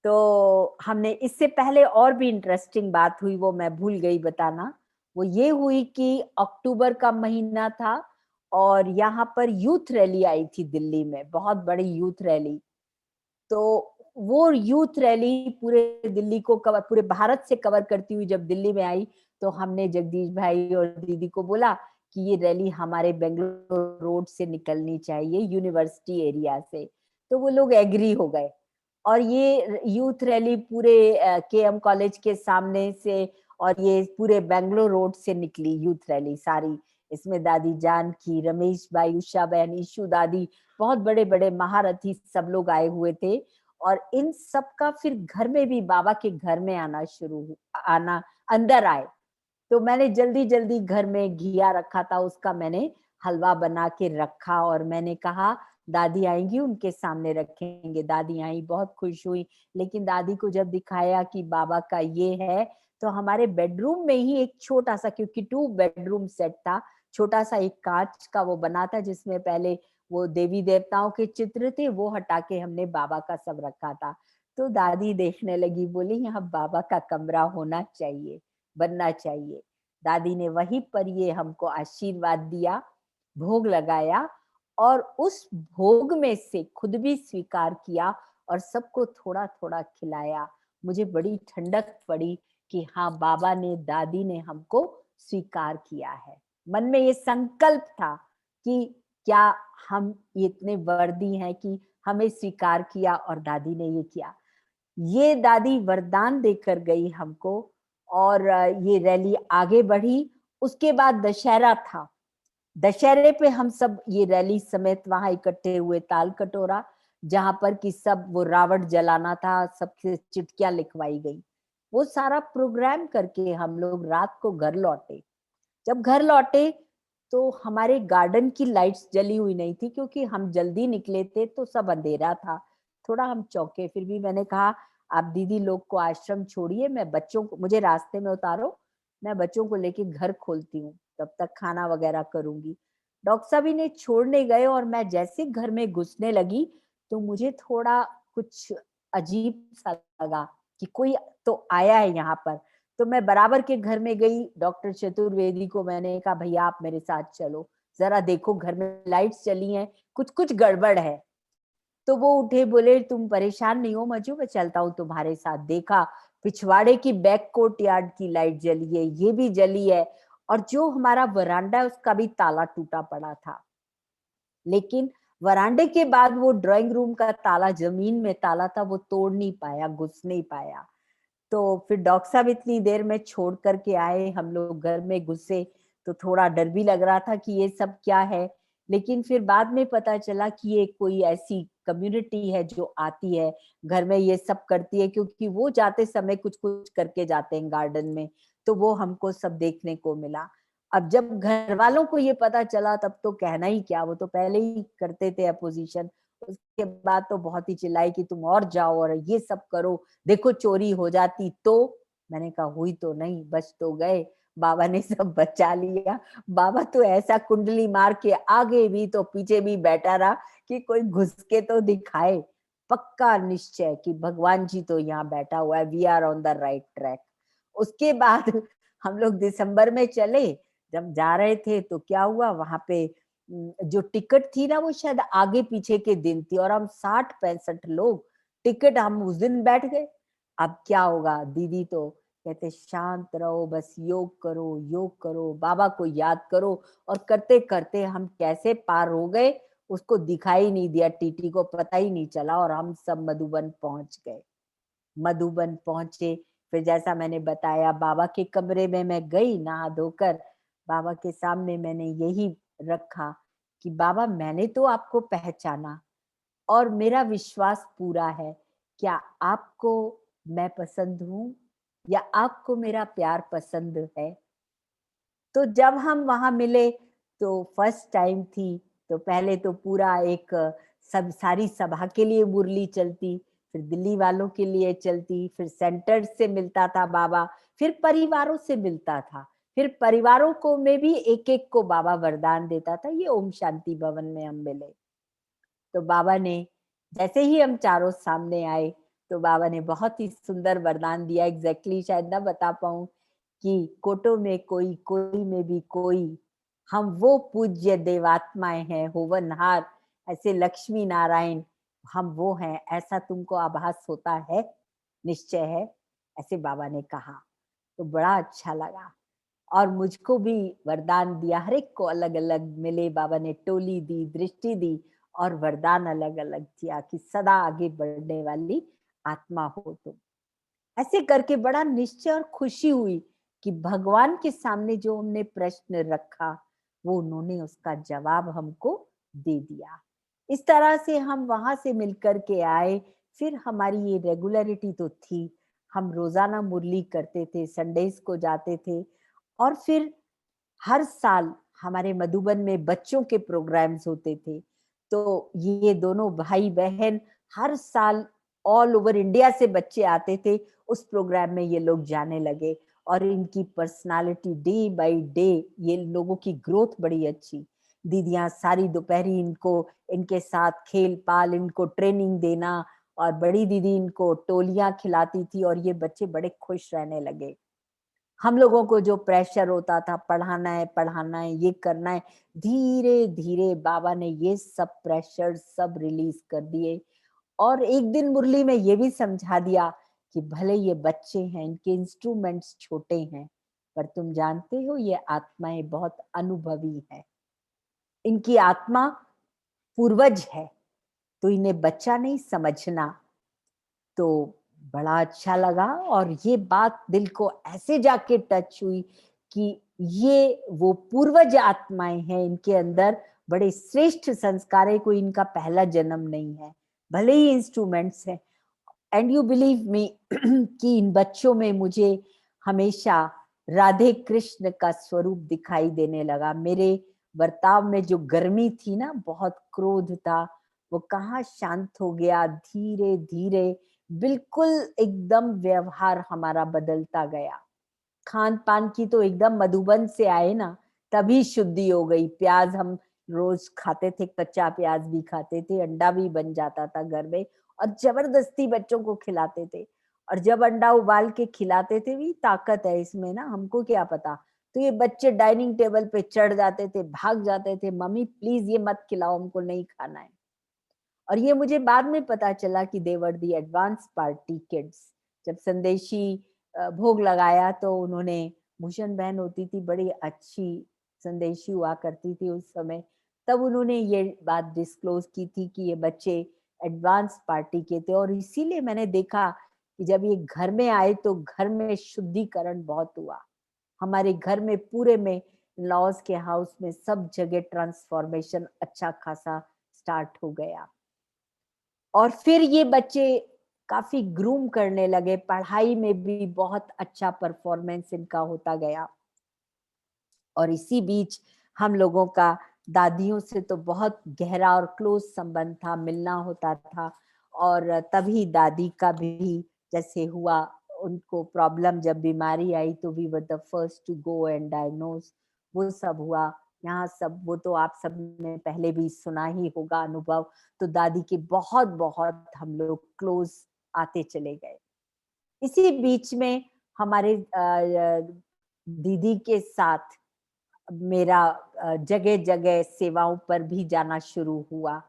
तो हमने इससे पहले और भी इंटरेस्टिंग बात हुई, वो मैं भूल गई बताना। वो ये हुई कि अक्टूबर का महीना था और यहाँ पर यूथ रैली आई थी दिल्ली में, बहुत बड़ी यूथ रैली। तो वो यूथ रैली पूरे दिल्ली को कवर, पूरे भारत से कवर करती हुई जब दिल्ली में आई, तो हमने जगदीश भाई और दीदी को बोला कि ये रैली हमारे बेंगलोर रोड से निकलनी चाहिए, यूनिवर्सिटी एरिया से। तो वो लोग एग्री हो गए और ये यूथ रैली पूरे केएम कॉलेज के सामने से और ये पूरे बेंगलोर रोड से निकली यूथ रैली सारी। इसमें दादी जानकी, रमेश भाई, उषा बहन, ईशु दादी, बहुत बड़े बड़े महारथी सब लोग आए हुए थे। और इन सब का फिर घर में भी, बाबा के घर में आना अंदर आए। तो मैंने जल्दी जल्दी घर में घिया रखा था, उसका मैंने हलवा बना के रखा और मैंने कहा दादी आएंगी उनके सामने रखेंगे। दादी आई, बहुत खुश हुई। लेकिन दादी को जब दिखाया कि बाबा का ये है, तो हमारे बेडरूम में ही एक छोटा सा, क्योंकि 2 बेडरूम सेट था, छोटा सा एक कांच का वो बना था जिसमें पहले वो देवी देवताओं के चित्र थे, वो हटा के हमने बाबा का सब रखा था। तो दादी देखने लगी, बोली यहाँ बाबा का कमरा होना चाहिए, बनना चाहिए। दादी ने वहीं पर ये हमको आशीर्वाद दिया, भोग लगाया और उस भोग में से खुद भी स्वीकार किया और सबको थोड़ा थोड़ा खिलाया। मुझे बड़ी ठंडक पड़ी कि हाँ, बाबा ने, दादी ने हमको स्वीकार किया है। मन में ये संकल्प था कि क्या हम इतने वर्दी हैं कि हमें स्वीकार किया, और दादी ने ये किया। ये दादी वरदान देकर गई हमको और ये रैली आगे बढ़ी। उसके बाद दशहरा था। दशहरे पे हम सब ये रैली समेत वहां इकट्ठे हुए ताल कटोरा, जहां पर कि सब वो रावण जलाना था, सबसे चिट्ठियां लिखवाई गई। वो सारा प्रोग्राम करके हम लोग रात को घर लौटे। जब घर लौटे तो हमारे गार्डन की लाइट्स जली हुई नहीं थी, क्योंकि हम जल्दी निकले थे तो सब अंधेरा था। थोड़ा हम चौंके, फिर भी मैंने कहा आप दीदी लोग को आश्रम छोड़िए, मैं बच्चों को, मुझे रास्ते में उतारो, मैं बच्चों को लेके घर खोलती हूँ, तब तक खाना वगैरह करूंगी। डॉक्टर साहब इन्हें छोड़ने गए और मैं जैसे घर में घुसने लगी तो मुझे थोड़ा कुछ अजीब सा लगा कि कोई तो आया है यहाँ पर। तो मैं बराबर के घर में गई, डॉक्टर चतुर्वेदी को मैंने कहा भैया आप मेरे साथ चलो, जरा देखो घर में लाइट्स चली हैं, कुछ कुछ गड़बड़ है। तो वो उठे, बोले तुम परेशान नहीं हो मजू, मैं चलता हूँ तुम्हारे साथ। देखा पिछवाड़े की बैक कोर्ट यार्ड की लाइट जली है, ये भी जली है, और जो हमारा वरांडा है उसका भी ताला टूटा पड़ा था। लेकिन वरांडे के बाद वो ड्राइंग रूम का ताला, जमीन में ताला था, वो तोड़ नहीं पाया, घुस नहीं पाया। तो फिर डॉक्टर साहब इतनी देर में छोड़ करके आए, हम लोग घर में घुसे तो थोड़ा डर भी लग रहा था कि ये सब क्या है। लेकिन फिर बाद में पता चला कि ये कोई ऐसी कम्युनिटी है जो आती है घर में, ये सब करती है, क्योंकि वो जाते समय कुछ कुछ करके जाते हैं गार्डन में। तो वो हमको सब देखने को मिला। अब जब घर वालों को ये पता चला तब तो कहना ही क्या, वो तो पहले ही करते थे अपोजिशन। उसके बाद तो बहुत ही चिल्लाई कि तुम और जाओ और ये सब करो, देखो चोरी हो जाती तो। मैंने कहा हुई तो नहीं, बच तो गए, बाबा ने सब बचा लिया। बाबा तो ऐसा कुंडली मार के आगे भी तो पीछे भी बैठा रहा कि कोई घुस के तो दिखाए। पक्का निश्चय कि भगवान जी तो यहाँ बैठा हुआ है, we are on the right track. उसके बाद हम लोग दिसंबर में चले। जब जा रहे थे तो क्या हुआ, वहां पे जो टिकट थी ना वो शायद आगे पीछे के दिन थी, और हम 60-65 लोग टिकट, हम उस दिन बैठ गए। अब क्या होगा, दीदी तो कहते शांत रहो, बस योग करो, योग करो, बाबा को याद करो। और करते करते हम कैसे पार हो गए, उसको दिखाई नहीं दिया, टीटी को पता ही नहीं चला, और हम सब मधुबन पहुंच गए। मधुबन पहुंचे, फिर जैसा मैंने बताया बाबा के कमरे में मैं गई, नहा धोकर बाबा के सामने मैंने यही रखा कि बाबा मैंने तो आपको पहचाना और मेरा विश्वास पूरा है, क्या आपको मैं पसंद हूं या आपको मेरा प्यार पसंद है। तो जब हम वहां मिले तो फर्स्ट टाइम थी, तो पहले तो पूरा एक सब सारी सभा के लिए मुरली चलती, फिर दिल्ली वालों के लिए चलती, फिर सेंटर से मिलता था बाबा, फिर परिवारों से मिलता था, फिर परिवारों को में भी एक एक को बाबा वरदान देता था। ये ओम शांति भवन में हम मिले। तो बाबा ने जैसे ही हम चारों सामने आए तो बाबा ने बहुत ही सुंदर वरदान दिया, एग्जैक्टली शायद ना बता पाऊं, कि कोटों में कोई, कोई में भी कोई, हम वो पूज्य देवात्माएं हैं होवनहार, ऐसे लक्ष्मी नारायण हम वो हैं, ऐसा तुमको आभास होता है, निश्चय है, ऐसे बाबा ने कहा। तो बड़ा अच्छा लगा और मुझको भी वरदान दिया, हर एक को अलग अलग मिले, बाबा ने टोली दी, दृष्टि दी और वरदान अलग अलग दिया कि सदा आगे बढ़ने वाली आत्मा हो तुम। ऐसे करके बड़ा निश्चय और खुशी हुई कि भगवान के सामने जो हमने प्रश्न रखा वो उन्होंने उसका जवाब हमको दे दिया। इस तरह से हम वहां से मिलकर के आए। फिर हमारी ये रेगुलरिटी तो थी, हम रोजाना मुरली करते थे, संडेज को जाते थे और फिर हर साल हमारे मधुबन में बच्चों के प्रोग्राम्स होते थे। तो ये दोनों भाई बहन हर साल ऑल ओवर इंडिया से बच्चे आते थे, उस प्रोग्राम में ये लोग जाने लगे और इनकी पर्सनालिटी डे बाय डे, ये लोगों की ग्रोथ बड़ी अच्छी। दीदियां सारी दोपहरी इनको इनके साथ खेल पाल, इनको ट्रेनिंग देना और बड़ी दीदी इनको टोलियां खिलाती थी और ये बच्चे बड़े खुश रहने लगे। हम लोगों को जो प्रेशर होता था, पढ़ाना है, ये करना है, धीरे धीरे बाबा ने ये सब प्रेशर सब रिलीज कर दिए। और एक दिन मुरली में ये भी समझा दिया कि भले ये बच्चे हैं, इनके इंस्ट्रूमेंट्स छोटे हैं, पर तुम जानते हो ये आत्माएं बहुत अनुभवी हैं, इनकी आत्मा पूर्वज है, तो इन्हें बच्चा नहीं समझना। तो बड़ा अच्छा लगा और ये बात दिल को ऐसे जाके टच हुई कि ये वो पूर्वज आत्माएं हैं, इनके अंदर बड़े श्रेष्ठ संस्कार है, कोई इनका पहला जन्म नहीं है, भले ही इंस्ट्रूमेंट्स हैं। एंड यू बिलीव मी कि इन बच्चों में मुझे हमेशा राधे कृष्ण का स्वरूप दिखाई देने लगा। मेरे बर्ताव में जो गर्मी थी ना, बहुत क्रोध था, वो कहाँ शांत हो गया, धीरे धीरे बिल्कुल एकदम व्यवहार हमारा बदलता गया। खान पान की तो एकदम मधुबन से आए ना, तभी शुद्धि हो गई। प्याज हम रोज खाते थे, कच्चा प्याज भी खाते थे, अंडा भी बन जाता था घर में और जबरदस्ती बच्चों को खिलाते थे। और जब अंडा उबाल के खिलाते थे, भी ताकत है इसमें ना, हमको क्या पता, तो ये बच्चे डाइनिंग टेबल पे चढ़ जाते थे, भाग जाते थे, मम्मी प्लीज ये मत खिलाओ, हमको नहीं खाना है। और ये मुझे बाद में पता चला कि देवर दी एडवांस पार्टी किड्स। जब संदेशी भोग लगाया तो उन्होंने, भूषण बहन होती थी बड़ी अच्छी, संदेशी हुआ करती थी उस समय, तब उन्होंने ये बात डिस्क्लोज की थी कि ये बच्चे एडवांस पार्टी के थे। और इसीलिए मैंने देखा कि जब ये घर में आए तो घर में शुद्धिकरण बहुत हुआ। हमारे घर में पूरे में, लॉज के हाउस में सब जगह ट्रांसफॉर्मेशन अच्छा खासा स्टार्ट हो गया। और फिर ये बच्चे काफी ग्रूम करने लगे, पढ़ाई में भी बहुत अच्छा परफॉर्मेंस इनका होता गया। और इसी बीच हम लोगों का दादियों से तो बहुत गहरा और क्लोज संबंध था, मिलना होता था। और तभी दादी का भी जैसे हुआ, उनको प्रॉब्लम, जब बीमारी आई तो we were the first to go and diagnose, वो सब हुआ। यहाँ सब वो तो आप सब ने पहले भी सुना ही होगा अनुभव। तो दादी के बहुत बहुत हम लोग क्लोज आते चले गए। इसी बीच में हमारे दीदी के साथ मेरा जगह जगह सेवाओं पर भी जाना शुरू हुआ।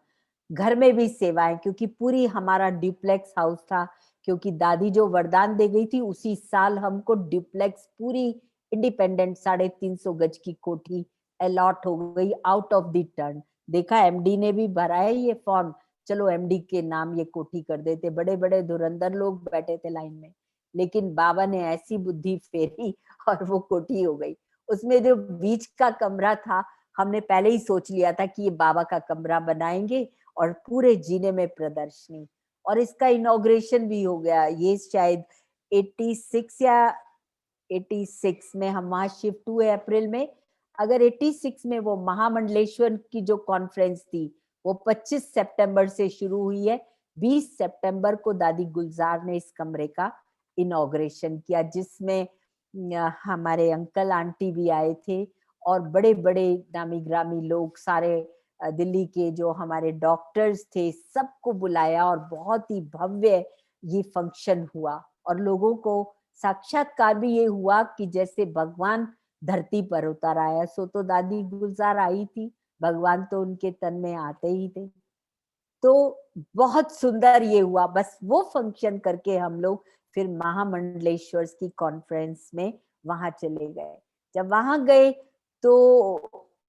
घर में भी सेवाएं, क्योंकि पूरी हमारा ड्यूप्लेक्स हाउस था, क्योंकि दादी जो वरदान दे गई थी उसी साल हमको ड्यूप्लेक्स पूरी इंडिपेंडेंट 350 गज की कोठी अलॉट हो गई, आउट ऑफ द टर्न। देखा, एमडी ने भी भरा है ये फॉर्म, चलो एमडी के नाम ये कोठी कर देते। बड़े बड़े धुरंधर लोग बैठे थे लाइन में, लेकिन बाबा ने ऐसी बुद्धि फेरी और वो कोठी हो गई। उसमें जो बीच का कमरा था, हमने पहले ही सोच लिया था कि ये बाबा का कमरा बनाएंगे और पूरे जीने में प्रदर्शनी। और इसका इनॉग्रेशन भी हो गया, ये शायद 86 या 86 में हम वहां शिफ्ट हुए अप्रैल में। अगर 86 में वो महामंडलेश्वर की जो कॉन्फ्रेंस थी वो 25 सितंबर से शुरू हुई है, 20 सितंबर को दादी गुलजार ने इस कमरे का इनॉग्रेशन किया, जिसमें हमारे अंकल आंटी भी आए थे और बड़े बड़े नामी ग्रामी लोग, सारे दिल्ली के जो हमारे डॉक्टर्स थे, सबको बुलाया और बहुत ही भव्य ये फंक्शन हुआ। और लोगों को साक्षात्कार भी ये हुआ कि जैसे भगवान धरती पर उतर आया। सो तो दादी गुलजार आई थी, भगवान तो उनके तन में आते ही थे। तो बहुत सुंदर ये हुआ। बस वो फंक्शन करके हम लोग फिर महामंडलेश्वर की कॉन्फ्रेंस में वहां चले गए। जब वहां गए तो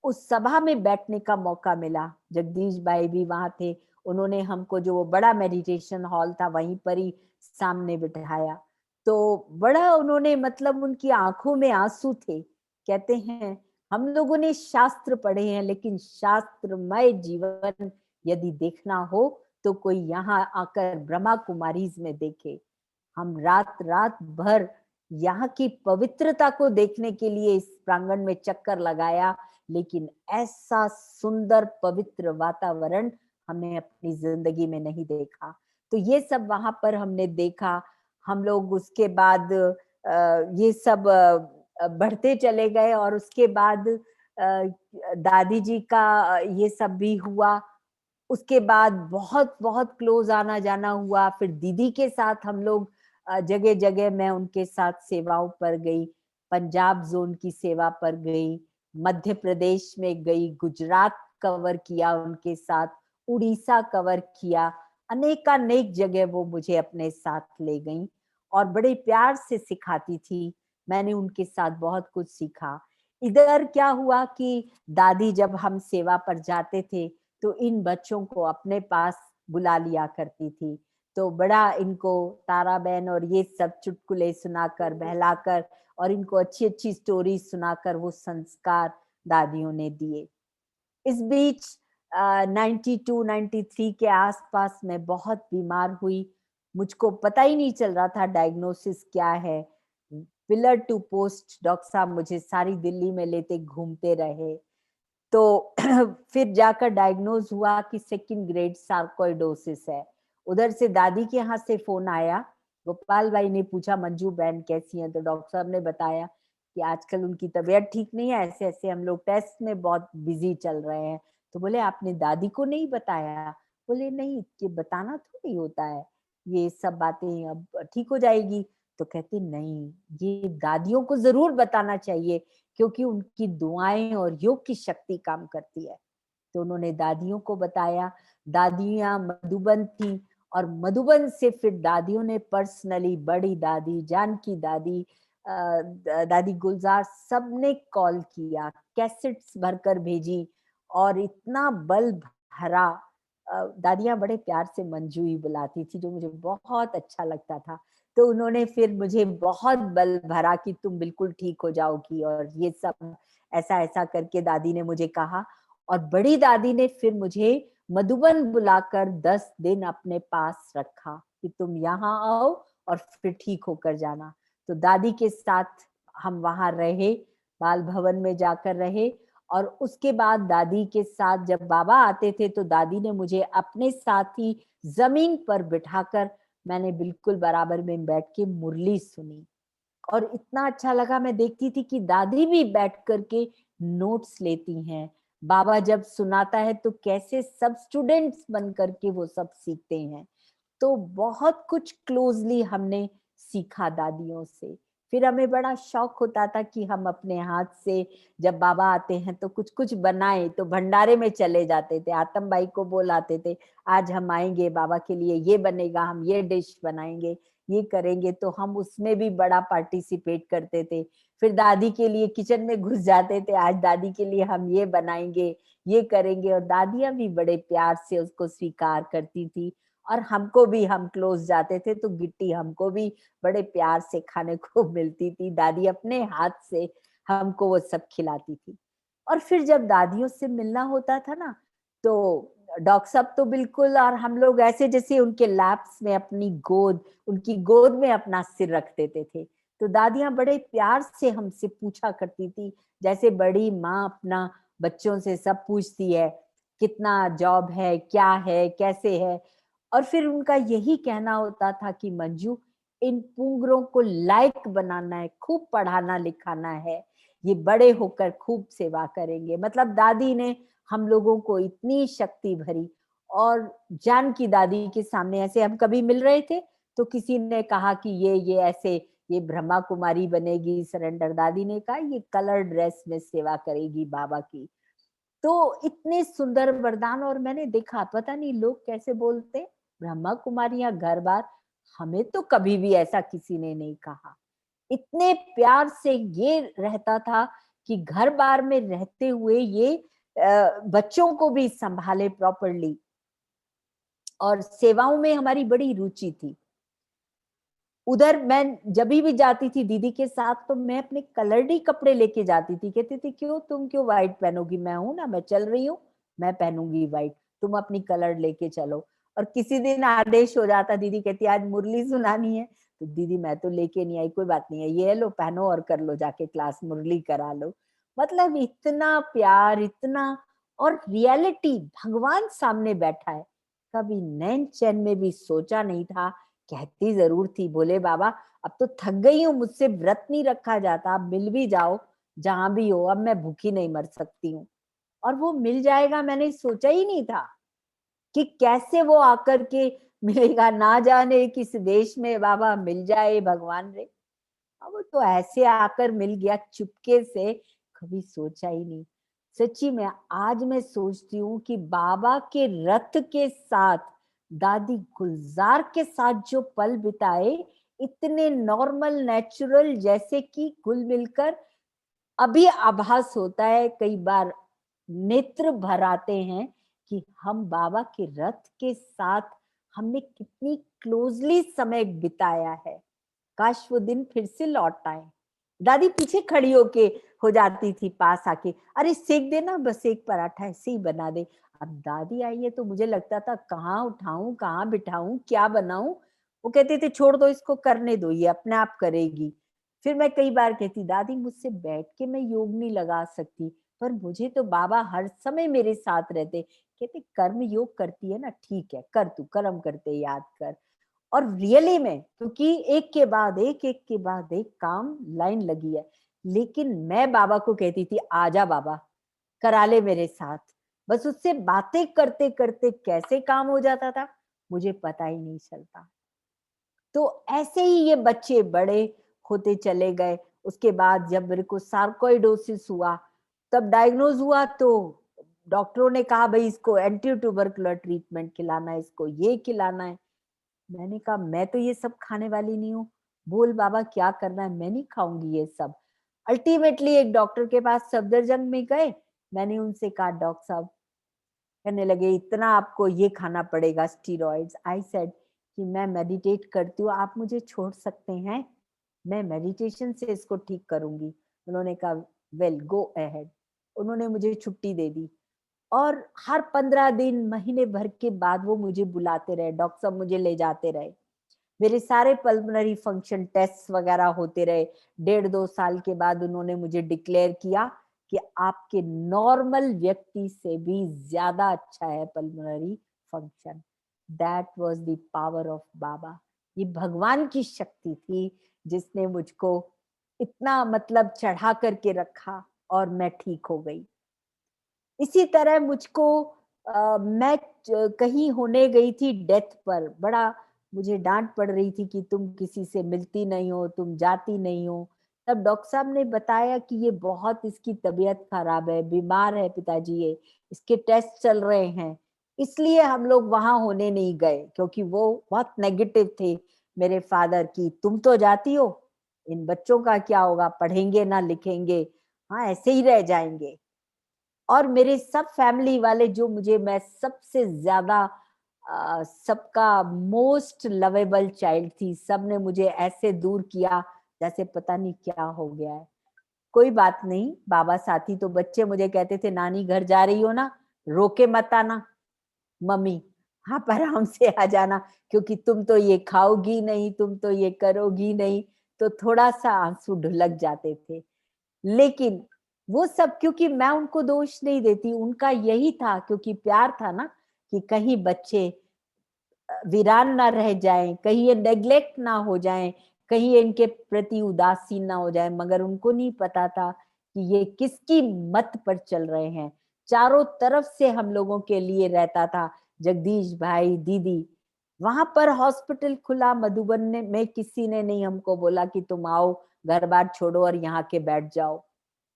उस सभा में बैठने का मौका मिला। जगदीश भाई भी वहां थे। उन्होंने हमको जो वो बड़ा मेडिटेशन हॉल था वहीं पर ही सामने बिठाया। तो बड़ा उन्होंने, मतलब उनकी आंखों में आंसू थे। कहते हैं हम लोगों ने शास्त्र पढ़े हैं, लेकिन शास्त्रमय जीवन यदि देखना हो तो कोई यहाँ आकर ब्रह्मा कुमारीज में देखे। हम रात रात भर यहाँ की पवित्रता को देखने के लिए इस प्रांगण में चक्कर लगाया, लेकिन ऐसा सुंदर पवित्र वातावरण हमने अपनी जिंदगी में नहीं देखा। तो ये सब वहां पर हमने देखा। हम लोग उसके बाद ये सब बढ़ते चले गए, और उसके बाद दादी जी का ये सब भी हुआ। उसके बाद बहुत बहुत क्लोज आना जाना हुआ। फिर दीदी के साथ हम लोग जगह जगह मैं उनके साथ सेवाओं पर गई। पंजाब जोन की सेवा पर गई, मध्य प्रदेश में गई, गुजरात कवर किया उनके साथ, उड़ीसा कवर किया। अनेकानेक जगह वो मुझे अपने साथ ले गई और बड़े प्यार से सिखाती थी। मैंने उनके साथ बहुत कुछ सीखा। इधर क्या हुआ कि दादी जब हम सेवा पर जाते थे तो इन बच्चों को अपने पास बुला लिया करती थी। तो बड़ा इनको तारा बहन और ये सब चुटकुले सुनाकर, बहलाकर और इनको अच्छी अच्छी स्टोरी सुनाकर वो संस्कार दादियों ने दिए। इस बीच 92 93 के आसपास मैं बहुत बीमार हुई। मुझको पता ही नहीं चल रहा था डायग्नोसिस क्या है। पिलर टू पोस्ट डॉक्टर साहब मुझे सारी दिल्ली में लेते घूमते रहे। तो फिर जाकर डायग्नोज हुआ कि सेकंड ग्रेड सार्कोइडोसिस है। उधर से दादी के यहाँ से फोन आया। गोपाल भाई ने पूछा मंजू बहन कैसी हैं, तो डॉक्टर साहब ने बताया कि आजकल उनकी तबीयत ठीक नहीं है, ऐसे ऐसे हम लोग टेस्ट में बहुत बिजी चल रहे हैं। तो बोले आपने दादी को नहीं बताया? बोले नहीं, कि बताना थोड़ी होता है, ये सब बातें अब ठीक हो जाएगी। तो कहते नहीं, ये दादियों को जरूर बताना चाहिए, क्योंकि उनकी दुआएं और योग की शक्ति काम करती है। तो उन्होंने दादियों को बताया। दादियां मधुबन थी, और मधुबन से फिर दादियों ने पर्सनली, बड़ी दादी, जानकी दादी, दादी गुलजार, सबने कॉल किया, कैसेट्स भरकर भेजी और इतना बल भरा। दादियां बड़े प्यार से मंजू ही बुलाती थी, जो मुझे बहुत अच्छा लगता था। तो उन्होंने फिर मुझे बहुत बल भरा कि तुम बिल्कुल ठीक हो जाओगी, और ये सब ऐसा ऐसा करके दादी ने मुझे कहा। और बड़ी दादी ने फिर मुझे मधुबन बुलाकर 10 दिन अपने पास रखा कि तुम यहाँ आओ और फिर ठीक होकर जाना। तो दादी के साथ हम वहां रहे, बाल भवन में जाकर रहे। और उसके बाद दादी के साथ जब बाबा आते थे तो दादी ने मुझे अपने साथ ही जमीन पर बिठाकर, मैंने बिल्कुल बराबर में बैठ के मुरली सुनी। और इतना अच्छा लगा, मैं देखती थी कि दादी भी बैठ करके नोट्स लेती हैं। बाबा जब सुनाता है तो कैसे सब स्टूडेंट्स बन करके वो सब सीखते हैं। तो बहुत कुछ क्लोजली हमने सीखा दादियों से। फिर हमें बड़ा शौक होता था कि हम अपने हाथ से, जब बाबा आते हैं तो कुछ कुछ बनाए, तो भंडारे में चले जाते थे। आतम भाई को बोलाते थे आज हम आएंगे, बाबा के लिए ये बनेगा, हम ये डिश बनाएंगे, ये करेंगे। तो हम उसमें भी बड़ा पार्टिसिपेट करते थे। फिर दादी के लिए किचन में घुस जाते थे, आज दादी के लिए हम ये बनाएंगे, ये करेंगे। और दादियां भी बड़े प्यार से उसको स्वीकार करती थी। और हमको भी, हम क्लोज जाते थे तो गिट्टी हमको भी बड़े प्यार से खाने को मिलती थी। दादी अपने हाथ से हमको वो सब खिलाती थी। और फिर जब दादियों से मिलना होता था ना, तो डॉक्टर साहब तो बिल्कुल, और हम लोग ऐसे जैसे उनके लैप्स में अपनी गोद, उनकी गोद में अपना सिर रख देते थे। तो दादियां बड़े प्यार से हमसे पूछा करती थी, जैसे बड़ी माँ अपना बच्चों से सब पूछती है, कितना जॉब है, क्या है, कैसे है। और फिर उनका यही कहना होता था कि मंजू, इन पुंगरों को लायक बनाना है, खूब पढ़ाना लिखाना है, ये बड़े होकर खूब सेवा करेंगे। मतलब दादी ने हम लोगों को इतनी शक्ति भरी। और जानकी दादी के सामने ऐसे हम कभी मिल रहे थे तो किसी ने कहा कि ये ऐसे, ये ब्रह्मा कुमारी बनेगी। सरेंडर दादी ने कहा ये कलर ड्रेस में सेवा करेगी बाबा की। तो इतने सुंदर वरदान, और मैंने देखा पता नहीं लोग कैसे बोलते, ब्रह्मा कुमारियां घर बार, हमें तो कभी भी ऐसा किसी ने नहीं कहा। इतने प्यार से ये रहता था कि घर बार में रहते हुए ये बच्चों को भी संभाले प्रॉपरली, और सेवाओं में हमारी बड़ी रुचि थी। उधर मैं जब भी जाती थी दीदी के साथ, तो मैं अपने कलर्ड ही कपड़े लेके जाती थी। कहती थी क्यों, तुम क्यों व्हाइट पहनोगी, मैं हूं ना, मैं चल रही हूँ, मैं पहनूंगी व्हाइट, तुम अपनी कलर्ड लेके चलो। और किसी दिन आदेश हो जाता, दीदी कहती आज मुरली सुनानी है, तो दीदी मैं तो लेके नहीं आई, कोई बात नहीं है, ये लो पहनो और कर लो जाके क्लास, मुरली करा लो। मतलब इतना प्यार, इतना, और रियलिटी भगवान सामने बैठा है। कभी नैन चैन में भी सोचा नहीं था। कहती जरूर थी, बोले बाबा अब तो थक गई हूँ, मुझसे व्रत नहीं रखा जाता, आप मिल भी जाओ जहां भी हो, अब मैं भूखी नहीं मर सकती हूँ। और वो मिल जाएगा मैंने सोचा ही नहीं था कि कैसे वो आकर के मिलेगा, ना जाने किस देश में बाबा मिल जाए भगवान रे। अब वो तो ऐसे आकर मिल गया चुपके से, कभी सोचा ही नहीं। सच्ची में आज मैं सोचती हूँ कि बाबा के रथ के साथ, दादी गुलजार के साथ जो पल बिताए, इतने नॉर्मल नेचुरल, जैसे कि घुल मिलकर अभी आभास होता है, कई बार नेत्र भर आते हैं कि हम बाबा के रथ के साथ हमने कितनी क्लोजली समय बिताया है। काश वो दिन फिर से लौट आए। दादी पीछे खड़ी होके हो जाती थी पास आके, अरे सेक देना बस एक पराठा ऐसे ही बना दे। अब दादी आई है तो मुझे लगता था कहाँ उठाऊं, कहाँ बिठाऊं, क्या बनाऊं। वो कहते थे छोड़ दो इसको, करने दो, ये अपने आप करेगी। फिर मैं कई बार कहती दादी मुझसे बैठ के मैं योग नहीं लगा सकती, पर मुझे तो बाबा हर समय मेरे साथ रहते। कहते कर्म योग करती है ना, ठीक है कर, तू कर्म करते याद कर। और रियली में, क्योंकि एक के बाद एक, एक के बाद एक काम लाइन लगी है। लेकिन मैं बाबा को कहती थी आजा बाबा, करा ले मेरे साथ। बस उससे बातें करते करते कैसे काम हो जाता था मुझे पता ही नहीं चलता। तो ऐसे ही ये बच्चे बड़े होते चले गए। उसके बाद जब मेरे को सार्कोइडोसिस हुआ, तब डायग्नोज हुआ, तो डॉक्टरों ने कहा भाई इसको एंटी ट्यूबरकुलर ट्रीटमेंट खिलाना है, इसको ये खिलाना है। मैंने कहा मैं तो ये सब खाने वाली नहीं हूँ, बोल बाबा क्या करना है, मैं नहीं खाऊंगी ये सब। अल्टीमेटली एक डॉक्टर के पास सफदरजंग में गए। मैंने उनसे कहा डॉक्टर साहब, कहने लगे इतना आपको ये खाना पड़ेगा स्टीरॉइड्स। आई सेड कि मैं मेडिटेट करती हूँ, आप मुझे छोड़ सकते हैं, मैं मेडिटेशन से इसको ठीक करूंगी। उन्होंने कहा वेल गो अहेड। उन्होंने मुझे छुट्टी दे दी। और हर 15 दिन, महीने भर के बाद वो मुझे बुलाते रहे, डॉक्टर साहब मुझे ले जाते रहे। मेरे सारे पल्मोनरी फंक्शन टेस्ट वगैरह होते रहे। 1.5-2 साल के बाद उन्होंने मुझे डिक्लेयर किया कि आपके नॉर्मल व्यक्ति से भी ज्यादा अच्छा है pulmonary function. That was the power of Baba. ये भगवान की शक्ति थी जिसने मुझको इतना मतलब चढ़ा करके रखा और मैं ठीक हो गई। इसी तरह मुझको मैं कहीं होने गई थी डेथ पर, बड़ा मुझे डांट पड़ रही थी कि तुम किसी से मिलती नहीं हो, तुम जाती नहीं हो। तब डॉक्टर साहब ने बताया कि ये बहुत इसकी तबीयत खराब है, बीमार है पिताजी, ये इसके टेस्ट चल रहे हैं। इसलिए हम लोग वहां होने नहीं गए, क्योंकि वो बहुत नेगेटिव थे मेरे फादर की, तुम तो जाती हो, इन बच्चों का क्या होगा, पढ़ेंगे ना लिखेंगे, हाँ ऐसे ही रह जाएंगे। और मेरे सब फैमिली वाले, जो मुझे, मैं सबसे ज्यादा सबका मोस्ट लवेबल चाइल्ड थी, सब ने मुझे ऐसे दूर किया जैसे पता नहीं क्या हो गया है। कोई बात नहीं, बाबा साथी। तो बच्चे मुझे कहते थे नानी घर जा रही हो ना, रोके मत आना मम्मी, आप आराम से आ जाना, क्योंकि तुम तो ये खाओगी नहीं, तुम तो ये करोगी नहीं। तो थोड़ा सा आंसू ढुलक जाते थे। लेकिन वो सब, क्योंकि मैं उनको दोष नहीं देती, उनका यही था, क्योंकि प्यार था ना, कि कहीं बच्चे वीरान ना रह जाएं, कहीं ये नेग्लेक्ट ना हो जाएं, कहीं ये इनके प्रति उदासीन ना हो जाए। मगर उनको नहीं पता था कि ये किसकी मत पर चल रहे हैं। चारों तरफ से हम लोगों के लिए रहता था, जगदीश भाई, दीदी। वहां पर हॉस्पिटल खुला मधुबन में किसी ने नहीं हमको बोला कि तुम आओ, घर बार छोड़ो और यहाँ के बैठ जाओ।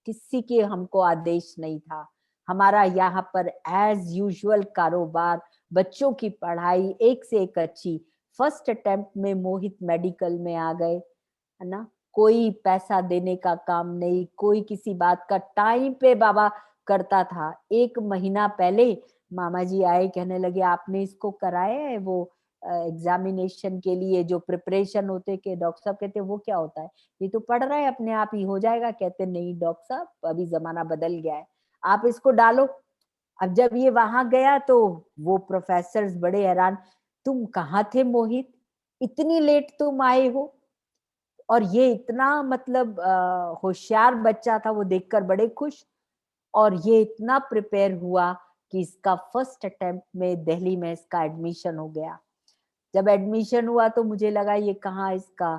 किसी के हमको आदेश नहीं था। हमारा यहाँ पर एज यूजुअल कारोबार, बच्चों की पढ़ाई एक से एक अच्छी। फर्स्ट अटेम्प्ट में मोहित मेडिकल में आ गए, है ना। कोई पैसा देने का काम नहीं, कोई किसी बात का, टाइम पे बाबा करता था। 1 महीना पहले मामा जी आए, कहने लगे आपने इसको कराया है वो एग्जामिनेशन के लिए जो प्रिपरेशन होते के। डॉक्टर साहब कहते वो क्या होता है, ये तो पढ़ रहा है अपने आप ही हो जाएगा। कहते नहीं डॉक्टर साहब अभी जमाना बदल गया है, आप इसको डालो। अब जब ये वहां गया तो वो प्रोफेसर्स बड़े हैरान, तुम कहाँ थे मोहित, इतनी लेट तुम आए हो। और ये इतना मतलब होशियार बच्चा था, वो देखकर बड़े खुश। और ये इतना प्रिपेयर हुआ कि इसका फर्स्ट अटेम्प्ट में दिल्ली में इसका एडमिशन हो गया। जब एडमिशन हुआ तो मुझे लगा ये कहाँ इसका,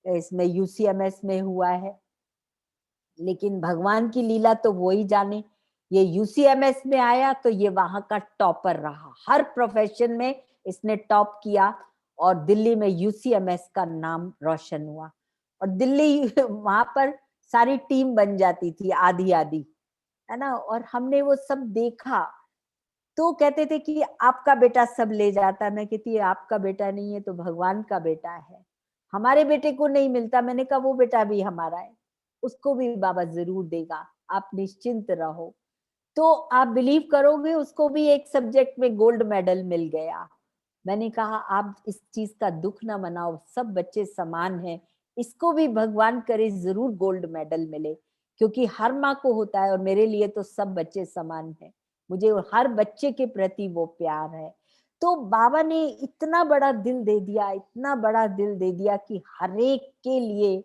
इसमें यूसीएमएस में हुआ है, लेकिन भगवान की लीला तो वो ही जाने। ये यूसीएमएस में आया तो ये वहां का टॉपर रहा, हर प्रोफेशन में इसने टॉप किया। और दिल्ली में यूसीएमएस का नाम रोशन हुआ। और दिल्ली वहां पर सारी टीम बन जाती थी आधी आधी, है ना। और हमने वो सब देखा। तो कहते थे कि आपका बेटा सब ले जाता है। मैं कहती आपका बेटा नहीं है तो भगवान का बेटा है, हमारे बेटे को नहीं मिलता। मैंने कहा वो बेटा भी हमारा है, उसको भी बाबा जरूर देगा, आप निश्चिंत रहो। तो आप बिलीव करोगे, उसको भी एक सब्जेक्ट में गोल्ड मेडल मिल गया। मैंने कहा आप इस चीज का दुख ना मनाओ, सब बच्चे समान हैं, इसको भी भगवान करे जरूर गोल्ड मेडल मिले। क्योंकि हर माँ को होता है, और मेरे लिए तो सब बच्चे समान हैं, मुझे हर बच्चे के प्रति वो प्यार है। तो बाबा ने इतना बड़ा दिल दे दिया, इतना बड़ा दिल दे दिया कि हर एक के लिए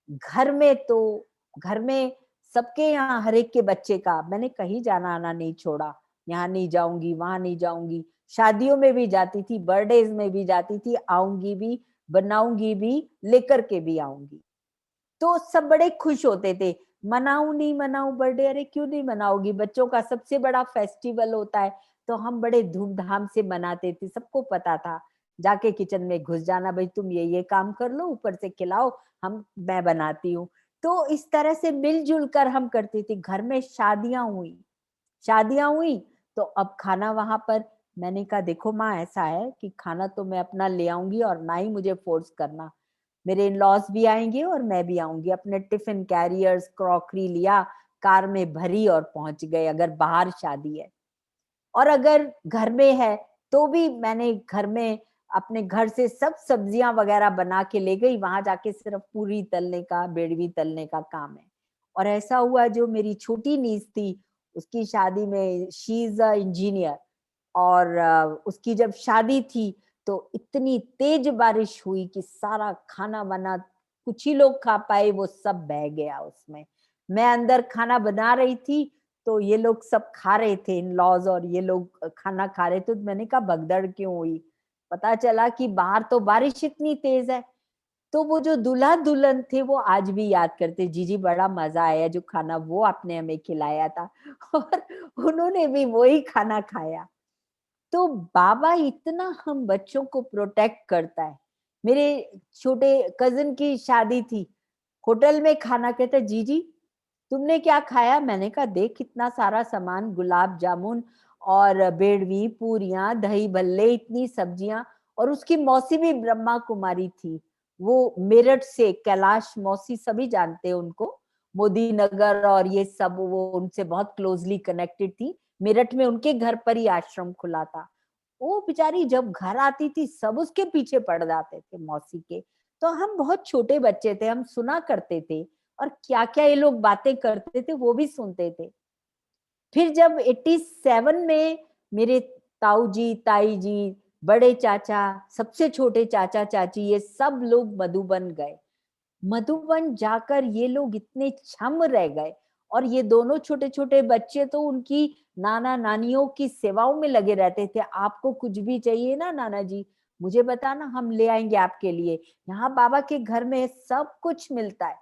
घर में, तो घर में सबके यहाँ हर एक के बच्चे का, मैंने कहीं जाना आना नहीं छोड़ा। यहाँ नहीं जाऊंगी, वहां नहीं जाऊंगी, शादियों में भी जाती थी, बर्थडेज में भी जाती थी, आऊंगी भी, बनाऊंगी भी, लेकर के भी आऊंगी। तो सब बड़े खुश होते थे। मनाऊं नहीं मनाऊं बर्थडे, अरे क्यों नहीं मनाओगी, बच्चों का सबसे बड़ा फेस्टिवल होता है। तो हम बड़े धूमधाम से मनाते थे, सबको पता था। जाके किचन में घुस जाना, भाई तुम ये काम कर लो, ऊपर से खिलाओ, मैं बनाती हूँ। तो इस तरह से मिलजुल कर हम करते थे। घर में शादियां हुई तो अब खाना वहां पर, मैंने कहा देखो माँ ऐसा है कि खाना तो मैं अपना ले आऊंगी, और ना ही मुझे फोर्स करना। मेरे इन लॉज भी आएंगे और मैं भी आऊंगी, अपने टिफिन कैरियर्स क्रॉकरी लिया, कार में भरी और पहुंच गए, अगर बाहर शादी है। और अगर घर में है तो भी मैंने घर में अपने घर से सब सब्जियां वगैरह बना के ले गई, वहां जाके सिर्फ पूरी तलने का, बेड़वी तलने का काम है। और ऐसा हुआ, जो मेरी छोटी नीज थी उसकी शादी में, शी इज अ इंजीनियर, और उसकी जब शादी थी तो इतनी तेज बारिश हुई कि सारा खाना वाना कुछ ही लोग खा पाए, वो सब बह गया उसमें। मैं अंदर खाना बना रही थी तो ये लोग सब खा रहे थे, इन लॉज, और ये लोग खाना खा रहे थे। तो मैंने कहा भगदड़ क्यों हुई, पता चला कि बाहर तो बारिश इतनी तेज है। तो वो जो दूल्हा दुल्हन थे वो आज भी याद करते, जीजी बड़ा मजा आया जो खाना वो आपने हमें खिलाया था। और उन्होंने भी वही खाना खाया। तो बाबा इतना हम बच्चों को प्रोटेक्ट करता है। मेरे छोटे कजिन की शादी थी, होटल में खाना, कहता जीजी तुमने क्या खाया। मैंने कहा देख कितना सारा सामान, गुलाब जामुन और बेड़वी, पूरियां, दही भल्ले, इतनी सब्जियां। और उसकी मौसी भी ब्रह्मा कुमारी थी, वो मेरठ से, कैलाश मौसी सभी जानते हैं उनको, मोदी नगर और ये सब, वो उनसे बहुत क्लोजली कनेक्टेड थी। मेरठ में उनके घर पर ही आश्रम खुला था। वो बेचारी जब घर आती थी सब उसके पीछे पड़ जाते थे मौसी के। तो हम बहुत छोटे बच्चे थे, हम सुना करते थे, और क्या क्या ये लोग बातें करते थे वो भी सुनते थे। फिर जब 87 में मेरे ताऊ जी, ताई जी, बड़े चाचा, सबसे छोटे चाचा चाची, ये सब लोग मधुबन गए। मधुबन जाकर ये लोग इतने छम रह गए। और ये दोनों छोटे छोटे बच्चे तो उनकी नाना नानियों की सेवाओं में लगे रहते थे। आपको कुछ भी चाहिए ना नाना जी, मुझे बताना, हम ले आएंगे आपके लिए, यहाँ बाबा के घर में सब कुछ मिलता है।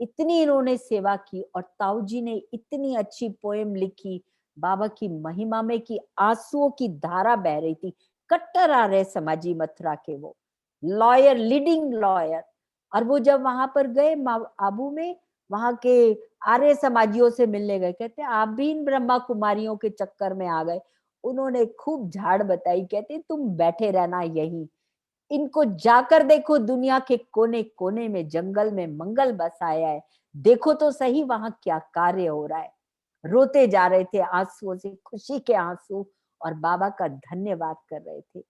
इतनी इन्होंने सेवा की। और ताऊ जी ने इतनी अच्छी पोएम लिखी बाबा की महिमा में कि आंसुओं की धारा बह रही थी। कट्टर आ रहे समाजी मथुरा के, वो लॉयर, लीडिंग लॉयर। और वो जब वहां पर गए आबू में, वहां के आर्य समाजियों से मिलने गए, कहते आप भी इन ब्रह्मा कुमारियों के चक्कर में आ गए। उन्होंने खूब झाड़ बताई, कहते तुम बैठे रहना यहीं, इनको जाकर देखो, दुनिया के कोने कोने में जंगल में मंगल बसाया है, देखो तो सही वहां क्या कार्य हो रहा है। रोते जा रहे थे आंसुओं से, खुशी के आंसू, और बाबा का धन्यवाद कर रहे थे।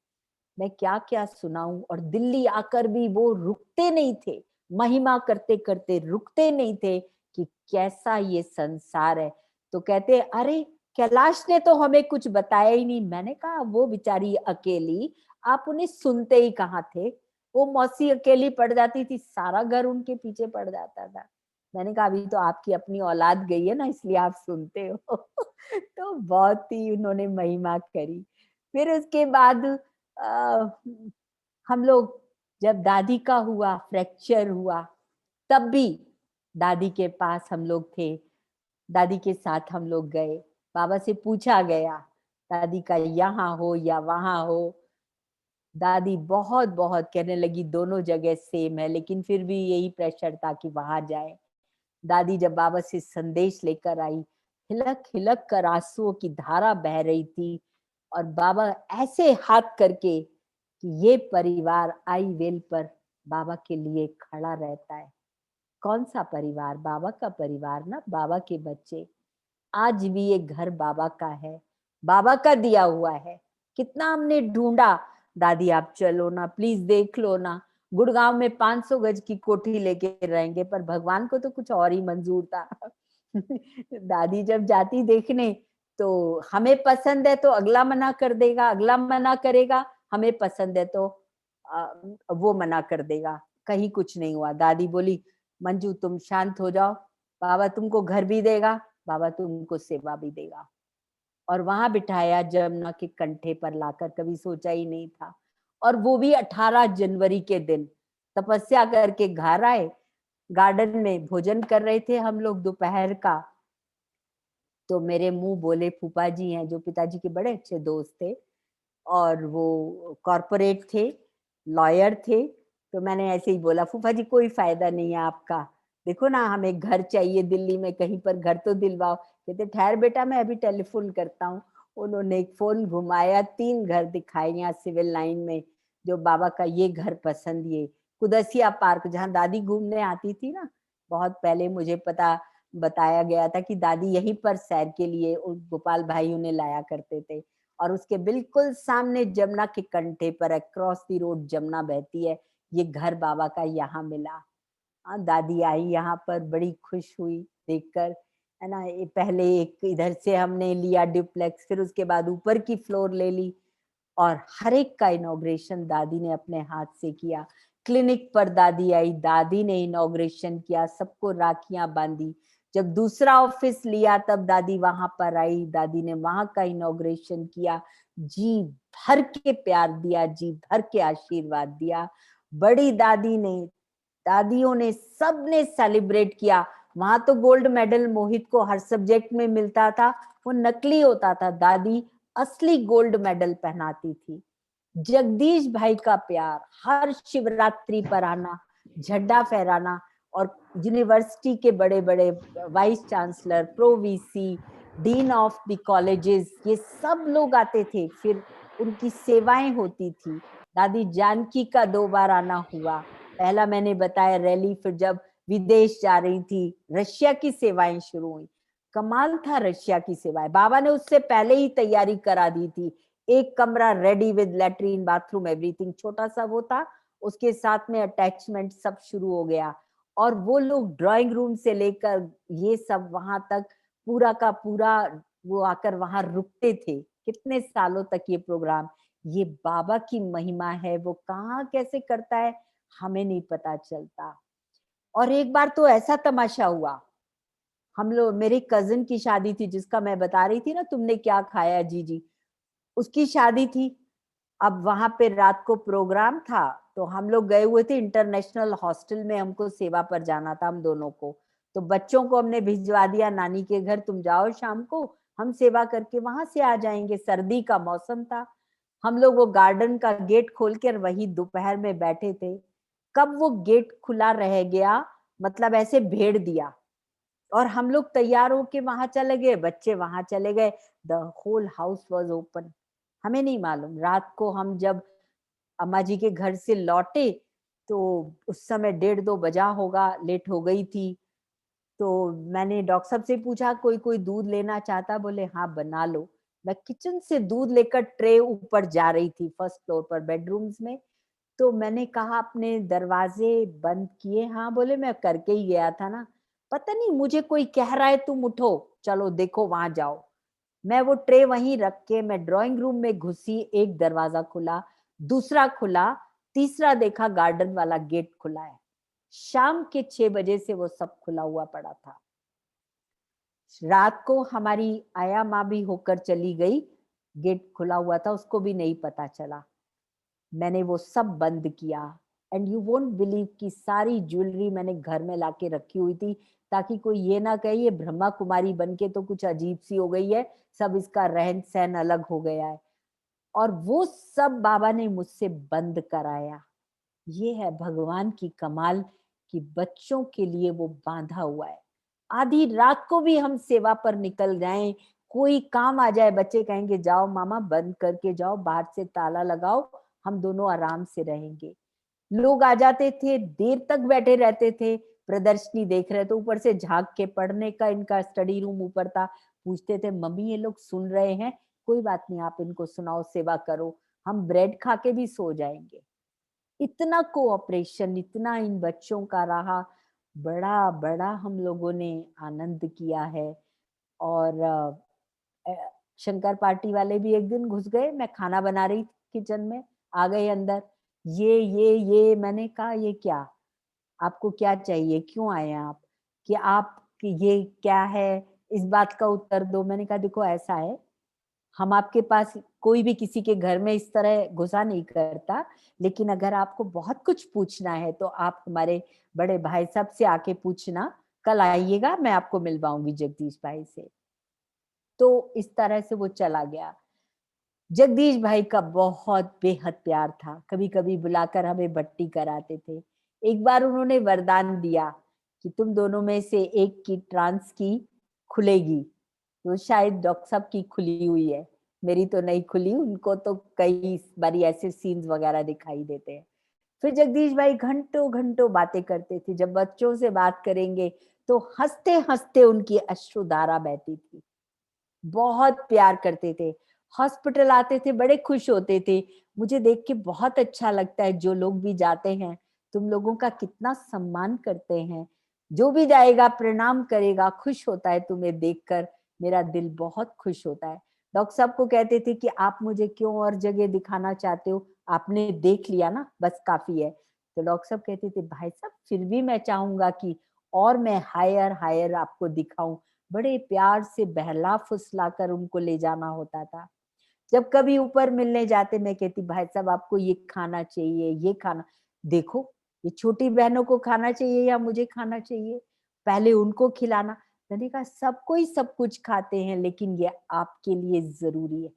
मैं क्या क्या सुनाऊं। और दिल्ली आकर भी वो रुकते नहीं थे, महिमा करते करते रुकते नहीं थे कि कैसा ये संसार है। तो कहते अरे कैलाश ने तो हमें कुछ बताया ही नहीं। मैंने कहा वो बेचारी अकेली, आप उन्हें सुनते ही कहाँ थे। वो मौसी अकेली पड़ जाती थी, सारा घर उनके पीछे पड़ जाता था। मैंने कहा अभी तो आपकी अपनी औलाद गई है ना, इसलिए आप सुनते हो। तो बहुत ही उन्होंने महिमा करी। फिर उसके बाद अ, हम लोग, जब दादी का हुआ, फ्रैक्चर हुआ, तब भी दादी के पास हम लोग थे, दादी के साथ हम लोग गए। बाबा से पूछा गया दादी का यहाँ हो या वहां हो। दादी बहुत बहुत कहने लगी दोनों जगह सेम है, लेकिन फिर भी यही प्रेशर था कि वहां जाए। दादी जब बाबा से संदेश लेकर आई, हिलक हिलक कर आंसुओं की धारा बह रही थी, और बाबा ऐसे हाथ करके कि ये परिवार आई वेल पर बाबा के लिए खड़ा रहता है। कौन सा परिवार? बाबा का परिवार ना, बाबा के बच्चे। आज भी ये घर बाबा का है, बाबा का दिया हुआ है। कितना हमने ढूंढा, दादी आप चलो ना, प्लीज देख लो ना। गुड़गांव में 500 गज की कोठी लेके रहेंगे, पर भगवान को तो कुछ और ही मंजूर था। दादी जब जाती देखने, तो हमें पसंद है तो अगला मना कर देगा, अगला मना करेगा, हमें पसंद है तो वो मना कर देगा। कहीं कुछ नहीं हुआ। दादी बोली मंजू तुम शांत हो जाओ, बाबा तुमको घर भी देगा, बाबा तुमको सेवा भी देगा। और वहां बिठाया जमुना के कंठे पर लाकर, कभी सोचा ही नहीं था। और वो भी 18 जनवरी के दिन तपस्या करके घर आए। गार्डन में भोजन कर रहे थे हम लोग दोपहर का, तो मेरे मुंह बोले फूफा जी हैं जो पिताजी के बड़े अच्छे दोस्त थे, और वो कॉर्पोरेट थे, लॉयर थे। तो मैंने ऐसे ही बोला फूफा जी कोई फायदा नहीं है आपका, देखो ना हमें घर चाहिए दिल्ली में, कहीं पर घर तो दिलवाओ। कहते ठहर बेटा मैं अभी टेलीफोन करता हूँ। उन्होंने एक फोन घुमाया, 3 घर दिखाए यहाँ सिविल लाइन में, जो बाबा का ये घर पसंद, ये कुदसिया पार्क जहाँ दादी घूमने आती थी ना, बहुत पहले मुझे पता बताया गया था कि दादी यहीं पर सैर के लिए गोपाल भाई उन्हें लाया करते थे। और उसके बिल्कुल सामने जमुना के कंठे पर अक्रॉस द रोड जमुना बहती है, ये घर बाबा का यहाँ मिला। दादी आई यहाँ पर, बड़ी खुश हुई देखकर, है ना। ये पहले एक इधर से हमने लिया ड्यूप्लेक्स, फिर उसके बाद ऊपर की फ्लोर ले ली, और हर एक का इनॉग्रेशन दादी ने अपने हाथ से किया। क्लिनिक पर दादी आई, दादी ने इनॉग्रेशन किया, सबको राखियां बांधी। जब दूसरा ऑफिस लिया तब दादी वहां पर आई, दादी ने वहां का इनॉग्रेशन किया। जी भर के प्यार दिया, जी भर के आशीर्वाद दिया। बड़ी दादी ने, दादियों ने, सब ने सेलिब्रेट किया। वहां तो गोल्ड मेडल मोहित को हर सब्जेक्ट में मिलता था, वो नकली होता था, दादी असली गोल्ड मेडल पहनाती थी। जगदीश भाई का प्यार, हर शिवरात्रि पर आना, झंडा फहराना, और यूनिवर्सिटी के बड़े बड़े vice chancellor, pro VC, dean of the colleges, ये सब लोग आते थे, फिर उनकी सेवाएं होती थी। दादी जानकी का 2 बार आना हुआ। पहला मैंने बताया रैली, फिर जब विदेश जा रही थी, रशिया की सेवाएं शुरू हुई। कमाल था रशिया की सेवाएं, बाबा ने उससे पहले ही तैयारी करा दी थी। एक कमरा ready with latrine bathroom everything, छोटा सा वो था, उसके साथ में अटैचमेंट सब शुरू हो गया। और वो लोग ड्राइंग रूम से लेकर ये सब वहां तक पूरा का पूरा वो आकर वहां रुकते थे, कितने सालों तक ये प्रोग्राम। ये बाबा की महिमा है, वो कहाँ कैसे करता है हमें नहीं पता चलता। और एक बार तो ऐसा तमाशा हुआ, हम लोग, मेरी कजिन की शादी थी, जिसका मैं बता रही थी ना तुमने क्या खाया जी जी, उसकी शादी थी। अब वहां पे रात को प्रोग्राम था, तो हम लोग गए हुए थे इंटरनेशनल हॉस्टल में, हमको सेवा पर जाना था हम दोनों को। तो बच्चों को हमने भिजवा दिया नानी के घर, तुम जाओ शाम को, हम सेवा करके वहां से आ जाएंगे। सर्दी का मौसम था, हम लोग वो गार्डन का गेट खोल कर वही दोपहर में बैठे थे। कब वो गेट खुला रह गया, मतलब ऐसे भेड़ दिया, और हम लोग तैयार होके वहां चले गए, बच्चे वहां चले गए, the whole house was open. हमें नहीं मालूम, रात को हम जब अम्मा जी के घर से लौटे तो उस समय 1:30-2 बजा होगा, लेट हो गई थी। तो मैंने डॉक्टर साहब से पूछा कोई कोई दूध लेना चाहता, बोले हाँ बना लो। मैं किचन से दूध लेकर ट्रे ऊपर जा रही थी फर्स्ट फ्लोर पर बेडरूम्स में। तो मैंने कहा अपने दरवाजे बंद किए, हाँ बोले मैं करके ही गया था ना, पता नहीं मुझे कोई कह रहा है तुम उठो चलो देखो वहां जाओ। मैं वो ट्रे वहीं रख के मैं ड्राइंग रूम में घुसी, एक दरवाजा खुला, दूसरा खुला, तीसरा देखा गार्डन वाला गेट खुला है। शाम के 6 बजे से वो सब खुला हुआ पड़ा था। रात को हमारी आया माँ भी होकर चली गई, गेट खुला हुआ था, उसको भी नहीं पता चला। मैंने वो सब बंद किया एंड यू वोंट बिलीव कि सारी ज्वेलरी मैंने घर में लाके रखी हुई थी, ताकि कोई ये ना कहे ये ब्रह्मा कुमारी बन के तो कुछ अजीब सी हो गई है, सब इसका रहन सहन अलग हो गया है। और वो सब बाबा ने मुझसे बंद कराया। ये है भगवान की कमाल कि बच्चों के लिए वो बांधा हुआ है। आधी रात को भी हम सेवा पर निकल जाएं, कोई काम आ जाए, बच्चे कहेंगे जाओ मामा बंद करके जाओ, बाहर से ताला लगाओ, हम दोनों आराम से रहेंगे। लोग आ जाते थे, देर तक बैठे रहते थे, प्रदर्शनी देख रहे, तो ऊपर से झांक के पढ़ने का, इनका स्टडी रूम ऊपर था, पूछते थे मम्मी ये लोग सुन रहे हैं, कोई बात नहीं आप इनको सुनाओ, सेवा करो, हम ब्रेड खा के भी सो जाएंगे। इतना कोऑपरेशन, इतना इन बच्चों का रहा, बड़ा बड़ा हम लोगों ने आनंद किया है। और शंकर पार्टी वाले भी एक दिन घुस गए, मैं खाना बना रही थी किचन में, आ गए अंदर, ये मैंने कहा ये क्या, आपको क्या चाहिए, क्यों आए हैं आप, कि आप कि ये क्या है, इस बात का उत्तर दो। मैंने कहा देखो ऐसा है, हम आपके पास कोई भी किसी के घर में इस तरह घुसा नहीं करता, लेकिन अगर आपको बहुत कुछ पूछना है तो आप हमारे बड़े भाई साहब से आके पूछना, कल आइएगा मैं आपको मिलवाऊंगी जगदीश भाई से। तो इस तरह से वो चला गया। जगदीश भाई का बहुत बेहद प्यार था, कभी कभी बुलाकर हमें बट्टी कराते थे। एक बार उन्होंने वरदान दिया कि तुम दोनों में से एक की ट्रांस की खुलेगी, तो शायद डॉक्टर साहब की खुली हुई है, मेरी तो नहीं खुली, उनको तो कई बारी ऐसे सीन्स वगैरह दिखाई देते हैं। फिर जगदीश भाई घंटों घंटों बातें करते थे, जब बच्चों से बात करेंगे तो हंसते हंसते उनकी अश्रुधारा बहती थी, बहुत प्यार करते थे। हॉस्पिटल आते थे, बड़े खुश होते थे। मुझे देख के बहुत अच्छा लगता है, जो लोग भी जाते हैं तुम लोगों का कितना सम्मान करते हैं, जो भी जाएगा प्रणाम करेगा, खुश होता है तुम्हें देखकर, मेरा दिल बहुत खुश होता है। डॉक्टर साहब को कहते थे कि आप मुझे क्यों और जगह दिखाना चाहते हो, आपने देख लिया ना, बस काफी है। तो डॉक्टर साहब कहते थे भाई साहब फिर भी मैं चाहूंगा कि और मैं हायर हायर आपको दिखाऊं। बड़े प्यार से बहला फुसला कर उनको ले जाना होता था। जब कभी ऊपर मिलने जाते मैं कहती भाई साहब आपको ये खाना चाहिए, ये खाना, देखो ये छोटी बहनों को खाना चाहिए या मुझे खाना चाहिए, पहले उनको खिलाना। मैंने कहा सबको ही सब कुछ खाते हैं, लेकिन ये आपके लिए जरूरी है।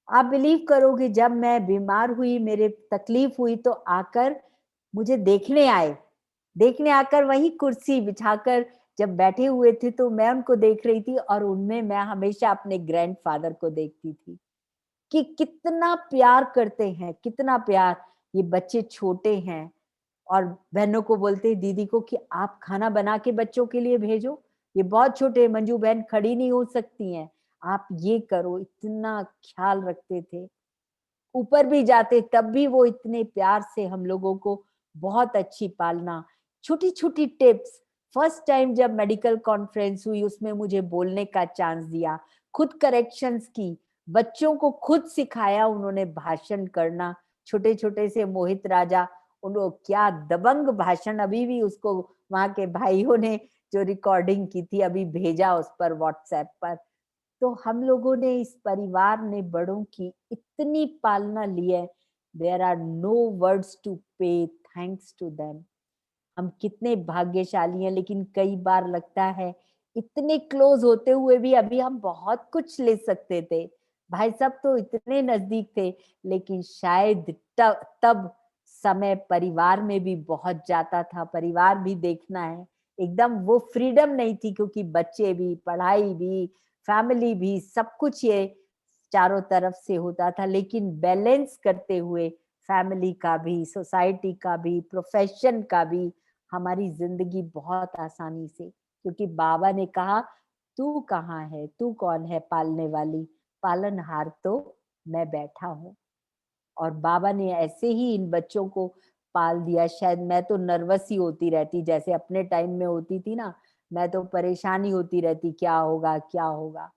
आप बिलीव करोगे जब मैं बीमार हुई, मेरे तकलीफ हुई, तो आकर मुझे देखने आए, देखने आकर वही कुर्सी बिछाकर जब बैठे हुए थे तो मैं उनको देख रही थी, और उनमें मैं हमेशा अपने ग्रैंडफादर को देखती थी कि कितना प्यार करते हैं, कितना प्यार। ये बच्चे छोटे हैं और बहनों को बोलते हैं दीदी को कि आप खाना बना के बच्चों के लिए भेजो, ये बहुत छोटे, मंजू बहन खड़ी नहीं हो सकती हैं, आप ये करो, इतना ख्याल रखते थे। ऊपर भी जाते तब भी वो इतने प्यार से हम लोगों को बहुत अच्छी पालना, छोटी छोटी टिप्स। फर्स्ट टाइम जब मेडिकल कॉन्फ्रेंस हुई उसमें मुझे बोलने का चांस दिया, खुद करेक्शंस की, बच्चों को खुद सिखाया उन्होंने भाषण करना। छोटे छोटे से मोहित राजा, उन्होंने क्या दबंग भाषण, अभी भी उसको वहां के भाइयों ने जो रिकॉर्डिंग की थी अभी भेजा उस पर व्हाट्सएप पर। तो हम लोगों ने, इस परिवार ने बड़ों की इतनी पालना ली है, there are no words to pay thanks to them. हम कितने भाग्यशाली हैं, लेकिन कई बार लगता है इतने क्लोज होते हुए भी अभी हम बहुत कुछ ले सकते थे। भाई साहब तो इतने नजदीक थे, लेकिन शायद तब समय परिवार में भी बहुत जाता था, परिवार भी देखना है, एकदम वो फ्रीडम नहीं थी, क्योंकि बच्चे भी, पढ़ाई भी, फैमिली भी, सब कुछ ये चारों तरफ से होता था, लेकिन बैलेंस करते हुए फैमिली का भी, सोसाइटी का भी, प्रोफेशन का भी, हमारी जिंदगी बहुत आसानी से, क्योंकि बाबा ने कहा तू कहाँ है, तू कौन है पालने वाली, पालनहार तो मैं बैठा हूँ। और बाबा ने ऐसे ही इन बच्चों को पाल दिया। शायद मैं तो नर्वस ही होती रहती, जैसे अपने टाइम में होती थी ना, मैं तो परेशानी होती रहती, क्या होगा क्या होगा।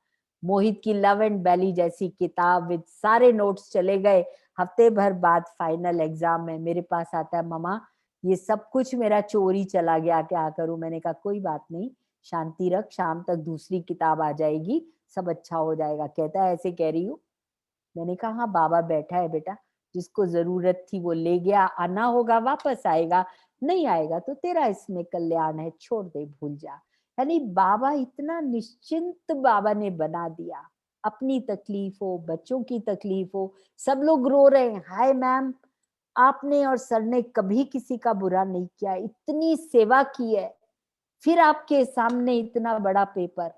मोहित की लव एंड बैली जैसी किताब विद सारे नोट्स चले गए, हफ्ते भर बाद फाइनल एग्जाम में मेरे पास आता है, मम्मा ये सब कुछ मेरा चोरी चला गया, क्या करूं। मैंने कहा कोई बात नहीं, शांति रख, शाम तक दूसरी किताब आ जाएगी, सब अच्छा हो जाएगा। कहता है ऐसे कह रही हूँ। मैंने कहा हाँ बाबा बैठा है बेटा, जिसको जरूरत थी वो ले गया, आना होगा वापस आएगा, नहीं आएगा तो तेरा इसमें कल्याण है, छोड़ दे, भूल जा। यानी बाबा इतना निश्चिंत बाबा ने बना दिया। अपनी तकलीफ हो, बच्चों की तकलीफ हो, सब लोग रो रहे हैं, हाय मैम आपने और सर ने कभी किसी का बुरा नहीं किया, इतनी सेवा की है, फिर आपके सामने इतना बड़ा पेपर।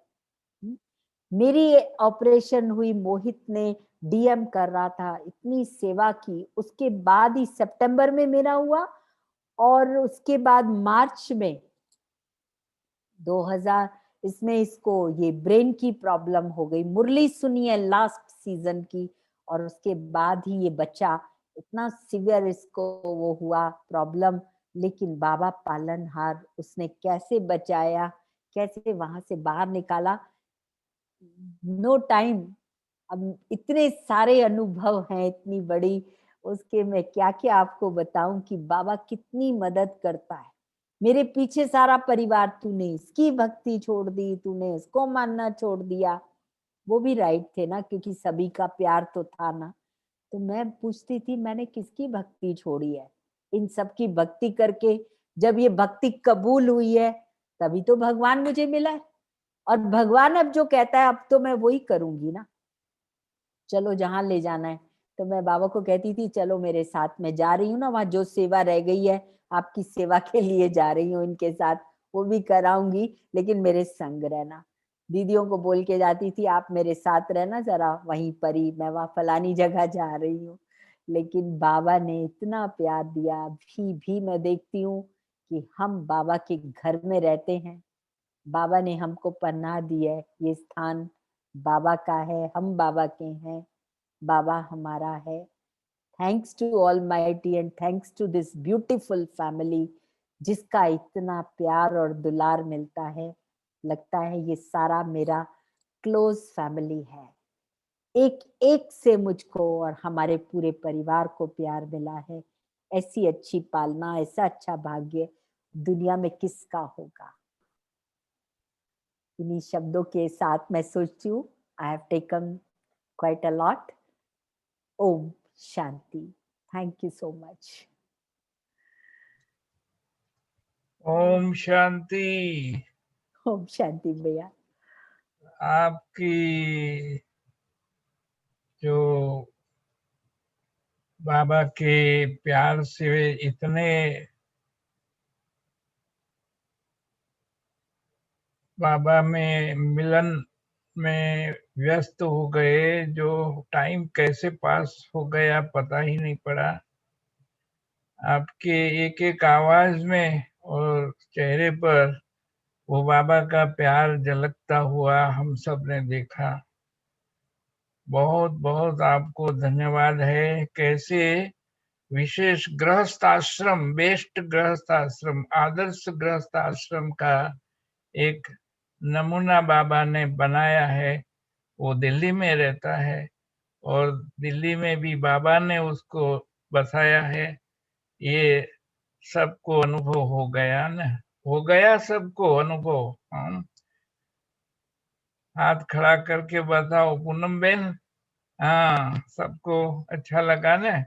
मेरी ऑपरेशन हुई, मोहित ने डीएम कर रहा था, इतनी सेवा की, उसके बाद ही सितंबर में मेरा हुआ, और उसके बाद मार्च में 2000 इसमें इसको ये ब्रेन की प्रॉब्लम हो गई, मुरली सुनी है लास्ट सीजन की, और उसके बाद ही ये बच्चा इतना सीवियर इसको वो हुआ प्रॉब्लम। लेकिन बाबा पालनहार, उसने कैसे बचाया, कैसे वहां से बाहर निकाला, नो टाइम। अब इतने सारे अनुभव हैं, इतनी बड़ी, उसके मैं क्या क्या आपको बताऊं कि बाबा कितनी मदद करता है। मेरे पीछे सारा परिवार, तूने इसकी भक्ति छोड़ दी, तूने इसको मानना छोड़ दिया, वो भी राइट थे ना, क्योंकि सभी का प्यार तो था ना। तो मैं पूछती थी मैंने किसकी भक्ति छोड़ी है, इन सब की भक्ति करके जब ये भक्ति कबूल हुई है तभी तो भगवान मुझे मिला है। और भगवान अब जो कहता है अब तो मैं वही करूंगी ना, चलो जहां ले जाना है। तो मैं बाबा को कहती थी चलो मेरे साथ, में जा रही हूँ ना वहां, जो सेवा रह गई है आपकी सेवा के लिए जा रही हूँ इनके साथ, वो भी कराऊंगी, लेकिन मेरे संग रहना। दीदियों को बोल के जाती थी आप मेरे साथ रहना जरा वहीं पर ही, मैं वहां फलानी जगह जा रही हूँ। लेकिन बाबा ने इतना प्यार दिया, भी मैं देखती हूँ कि हम बाबा के घर में रहते हैं, बाबा ने हमको पनाह दी है, ये स्थान बाबा का है, हम बाबा के हैं, बाबा हमारा है। Thanks to almighty and thanks to this beautiful family, जिसका इतना प्यार और दुलार मिलता है, लगता है ये सारा मेरा क्लोज फैमिली है। एक एक से मुझको और हमारे पूरे परिवार को प्यार मिला है। ऐसी अच्छी पालना, ऐसा अच्छा भाग्य दुनिया में किसका होगा। इन्हीं शब्दों के साथ मैं सोचती हूँ, I have taken quite a lot. ओम शांति। Thank you so much. ओम शांति। ओम शांति भैया। आपकी जो बाबा के प्यार से इतने बाबा में मिलन में व्यस्त हो गए, जो टाइम कैसे पास हो गया पता ही नहीं पड़ा। आपके एक एक आवाज में और चेहरे पर वो बाबा का प्यार झलकता हुआ हम सब ने देखा। बहुत बहुत आपको धन्यवाद है। कैसे विशेष गृहस्थ आश्रम, बेस्ट गृहस्थ आश्रम, आदर्श गृहस्थ आश्रम का एक नमूना बाबा ने बनाया है। वो दिल्ली में रहता है और दिल्ली में भी बाबा ने उसको बसाया है। ये सबको अनुभव हो गया ना, हो गया सबको अनुभव। हाथ खड़ा करके बताओ पूनम बेन। हाँ, सबको अच्छा लगा ना।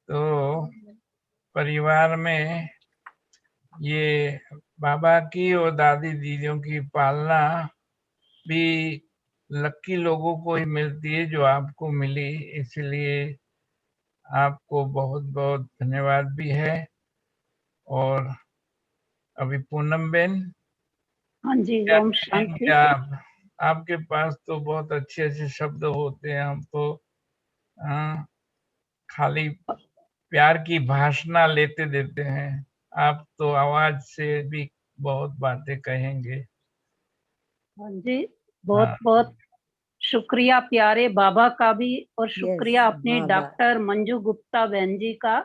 तो परिवार में ये बाबा की और दादी दीदियों की पालना भी लकी लोगों को ही मिलती है, जो आपको मिली। इसलिए आपको बहुत बहुत धन्यवाद भी है। और अभी पूनम बेन, हाँ जी, क्या ओम कहेंगे शांति। आप? आपके पास तो बहुत अच्छे अच्छे शब्द होते हैं, हम तो हाँ, खाली प्यार की भाषणा लेते देते हैं। आप तो आवाज से भी बहुत बातें कहेंगे। हाँ जी, बहुत हाँ, बहुत शुक्रिया प्यारे बाबा का भी, और शुक्रिया यस अपनी बाबा। डॉक्टर मंजू गुप्ता बहन जी का,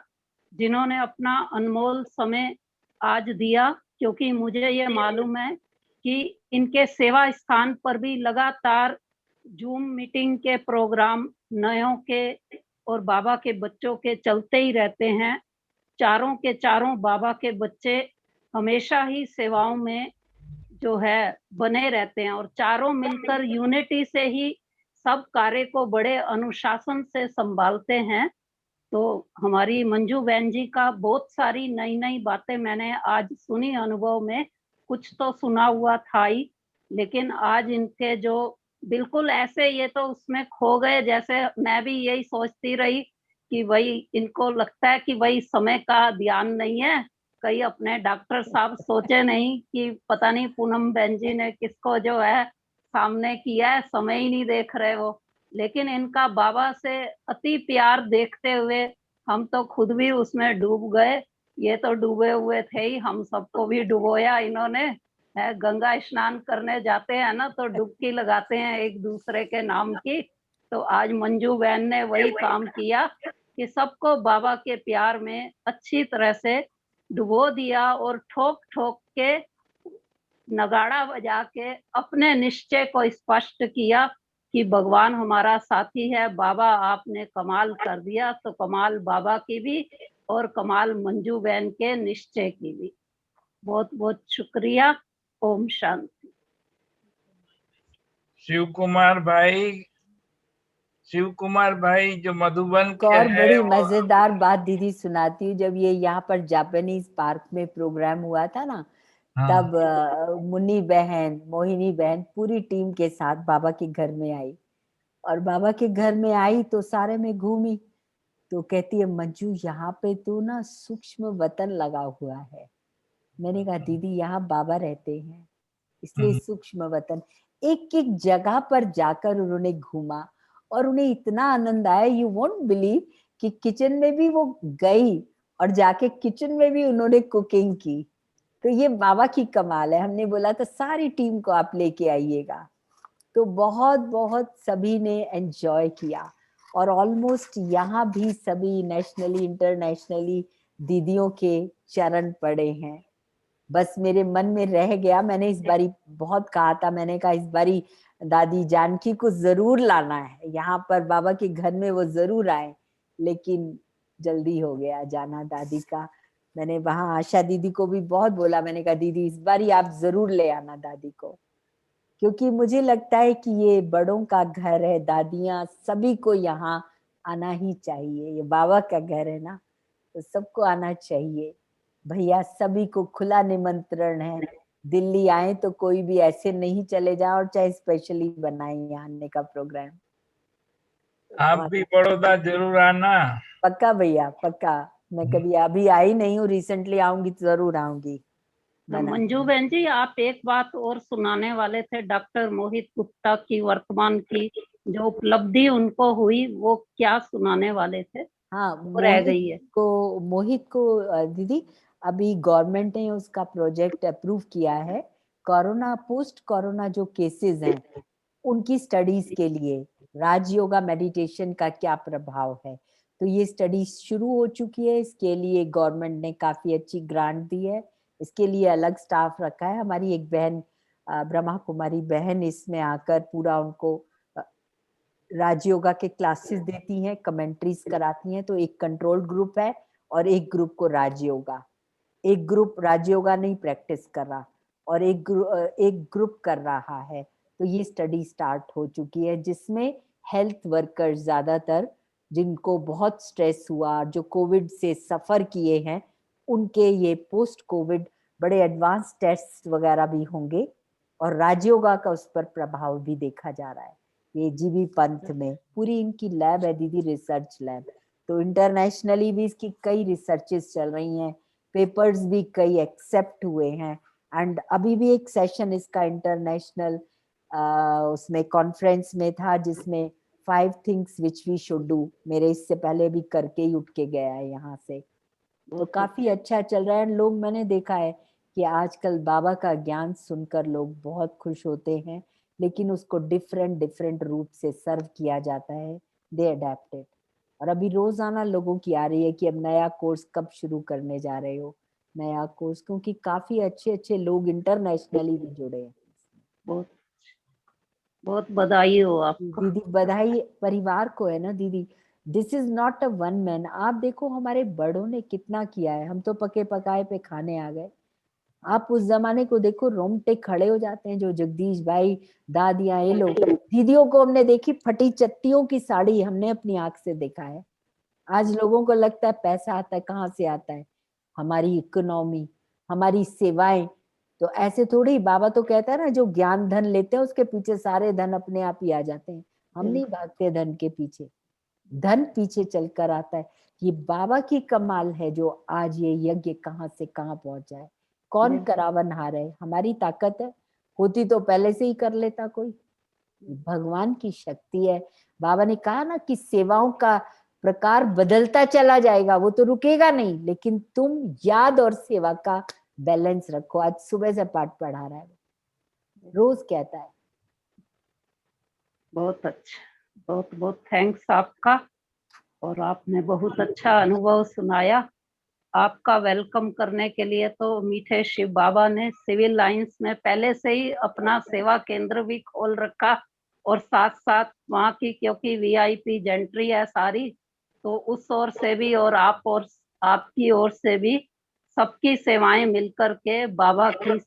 जिन्होंने अपना अनमोल समय आज दिया। क्योंकि मुझे ये मालूम है कि इनके सेवा स्थान पर भी लगातार जूम मीटिंग के प्रोग्राम नयों के और बाबा के बच्चों के चलते ही रहते हैं। चारों के चारों बाबा के बच्चे हमेशा ही सेवाओं में जो है बने रहते हैं, और चारों मिलकर यूनिटी से ही सब कार्य को बड़े अनुशासन से संभालते हैं। तो हमारी मंजू बहन जी का बहुत सारी नई नई बातें मैंने आज सुनी अनुभव में। कुछ तो सुना हुआ था ही, लेकिन आज इनके जो बिल्कुल ऐसे, ये तो उसमें खो गए। जैसे मैं भी यही सोचती रही कि भाई इनको लगता है कि भाई समय का ध्यान नहीं है। कहीं अपने डॉक्टर साहब सोचे नहीं कि पता नहीं पूनम बहन जी ने किसको जो है सामने किया है, समय ही नहीं देख रहे वो। लेकिन इनका बाबा से अति प्यार देखते हुए हम तो खुद भी उसमें डूब गए। ये तो डूबे हुए थे ही, हम सबको भी डुबोया इन्होंने। है, गंगा स्नान करने जाते हैं ना तो डुबकी लगाते हैं एक दूसरे के नाम की। तो आज मंजू बहन ने वही काम किया कि सबको बाबा के प्यार में अच्छी तरह से डुबो दिया, और ठोक ठोक के नगाड़ा बजा के अपने निश्चय को स्पष्ट किया कि भगवान हमारा साथी है। बाबा आपने कमाल कर दिया। तो कमाल बाबा की भी और कमाल मंजू बहन के निश्चय की भी। बहुत बहुत शुक्रिया। ओम शांति। शिव कुमार भाई जो मधुबन एक के और हैं बड़ी वो। मजेदार बात दीदी सुनाती हूँ। जब ये यहाँ पर जापानीज पार्क में प्रोग्राम हुआ था ना, हाँ, तब मुन्नी बहन, मोहिनी बहन पूरी टीम के साथ बाबा के घर में आई। और बाबा के घर में आई तो सारे में घूमी, तो कहती है मंजू यहाँ पे तो ना सूक्ष्म वतन लगा हुआ है। मैंने कहा दीदी यहाँ बाबा रहते हैं, इसलिए सूक्ष्म वतन। एक एक जगह पर जाकर उन्होंने घूमा और उन्हें इतना आनंद आया, यू वोंट बिलीव कि किचन में भी वो गई और जाके किचन में भी उन्होंने कुकिंग की। तो ये बाबा की कमाल है। हमने बोला था सारी टीम को आप लेके आइएगा, तो बहुत बहुत सभी ने एंजॉय किया। और ऑलमोस्ट यहाँ भी सभी नेशनली इंटरनेशनली दीदियों के चरण पड़े हैं। बस मेरे मन में रह गया, मैंने इस बारी बहुत कहा था, मैंने कहा इस बारी दादी जानकी को जरूर लाना है यहाँ पर, बाबा के घर में वो जरूर आए। लेकिन जल्दी हो गया जाना दादी का। मैंने वहां आशा दीदी को भी बहुत बोला, मैंने कहा दीदी इस बारी आप जरूर ले आना दादी को, क्योंकि मुझे लगता है कि ये बड़ों का घर है, दादियां सभी को यहाँ आना ही चाहिए। ये बाबा का घर है ना, तो सबको आना चाहिए। भैया सभी को खुला निमंत्रण है, दिल्ली आए तो कोई भी ऐसे नहीं चले जाए, और चाहे स्पेशली बनाए यहाँ आने का प्रोग्राम। आप बहुत भी बड़ौदा जरूर आना। पक्का भैया पक्का। मैं कभी अभी आई नहीं हूँ, रिसेंटली आऊंगी तो जरूर आऊंगी। तो बना मंजू बहन जी, आप एक बात और सुनाने वाले थे डॉक्टर मोहित गुप्ता की वर्तमान की जो उपलब्धि उनको हुई, वो क्या सुनाने वाले थे? हाँ, वो रह गई है। मोहित को दीदी अभी गवर्नमेंट ने उसका प्रोजेक्ट अप्रूव किया है। कोरोना, पोस्ट कोरोना जो केसेस हैं उनकी स्टडीज के लिए राजयोगा मेडिटेशन का क्या प्रभाव है, तो ये स्टडी शुरू हो चुकी है। इसके लिए गवर्नमेंट ने काफी अच्छी ग्रांट दी है, इसके लिए अलग स्टाफ रखा है। हमारी एक बहन ब्रह्मा कुमारी बहन इसमें आकर पूरा उनको राजयोगा के क्लासेस देती हैं, कमेंट्रीज कराती हैं। तो एक कंट्रोल ग्रुप है और एक ग्रुप को राजयोगा, एक ग्रुप राजयोगा नहीं प्रैक्टिस कर रहा और एक ग्रुप कर रहा है। तो ये स्टडी स्टार्ट हो चुकी है जिसमें हेल्थ वर्कर्स ज्यादातर जिनको बहुत स्ट्रेस हुआ, जो कोविड से सफर किए हैं, उनके ये पोस्ट कोविड बड़े एडवांस टेस्ट वगैरह भी होंगे। और राजयोगा का उस पर प्रभाव भी देखा जा रहा है। ये जीबी पंथ में पूरी इनकी लैब है दीदी, रिसर्च लैब। तो इंटरनेशनली भी इसकी कई रिसर्चेस चल रही हैं। पेपर्स भी कई एक्सेप्ट हुए हैं, एंड अभी भी एक सेशन इसका इंटरनेशनल उसमें कॉन्फ्रेंस में था जिसमें 5 things which we should do, मेरे इससे पहले भी करके ही उठ के गया है यहाँ से। तो काफी अच्छा चल रहा है। लोग, मैंने देखा है कि आजकल बाबा का ज्ञान सुनकर लोग बहुत खुश होते हैं, लेकिन उसको डिफरेंट डिफरेंट रूप से सर्व किया जाता है, दे अडेप्टेड। और अभी रोजाना लोगों की आ रही है कि अब नया कोर्स कब शुरू करने जा रहे हो, नया कोर्स, क्योंकि काफी अच्छे अच्छे लोग इंटरनेशनली भी जुड़े हैं। बहुत बहुत बधाई हो आपको। दीदी बधाई परिवार को है ना दीदी, this is not a one man. आप देखो हमारे बड़ों ने कितना किया है, हम तो पके पकाए पे खाने आ गए। आप उस जमाने को देखो, रोमटे खड़े हो जाते हैं जो जगदीश भाई, दादियां, ये लोग, दीदियों को हमने देखी फटी चट्टियों की साड़ी, हमने अपनी आंख से देखा है। आज लोगों को लगता है पैसा आता है, कहाँ से आता है? हमारी इकोनॉमी, हमारी सेवाएं। तो ऐसे थोड़ी, बाबा तो कहता है ना, जो ज्ञान धन लेते हैं उसके पीछे सारे धन अपने आप ही आ जाते हैं। हम नहीं भागते धन के पीछे, धन पीछे चलकर आता है। ये बाबा की कमाल है जो आज ये यज्ञ कहाँ से कहाँ पहुंचा है। कौन करावनहार है? हमारी ताकत है, होती तो पहले से ही कर लेता कोई। भगवान की शक्ति है। बाबा ने कहा ना कि सेवाओं का प्रकार बदलता चला जाएगा, वो तो रुकेगा नहीं, लेकिन तुम याद और सेवा का बैलेंस रखो। आज सुबह से पाठ पढ़ा रहा है, रोज कहता है। बहुत अच्छा, बहुत बहुत थैंक्स आपका। और आपने बहुत अच्छा अनुभव सुनाया। आपका वेलकम करने के लिए तो मीठे शिव बाबा ने सिविल लाइंस में पहले से ही अपना सेवा केंद्र भी खोल रखा, और साथ साथ वहाँ की, क्योंकि वीआईपी जेंट्री है सारी, तो उस ओर से भी और आपकी ओर से भी सबकी सेवाएं मिलकर के बाबा की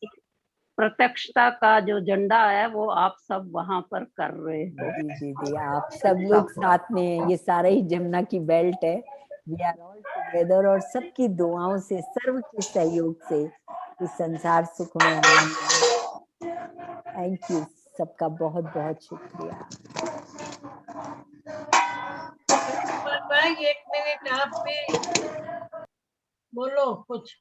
प्रत्यक्षता का जो झंडा है वो आप सब वहां पर कर रहे हो। दीदी आप सब लोग साथ में हैं, ये सारा ही जमुना की बेल्ट है। वी आर ऑल टुगेदर, और सबकी दुआओं से, सर्व के सहयोग से इस संसार सुख में आनंद। थैंक यू, सबका बहुत बहुत शुक्रिया। भाई 1 मिनट आप भी बोलो कुछ,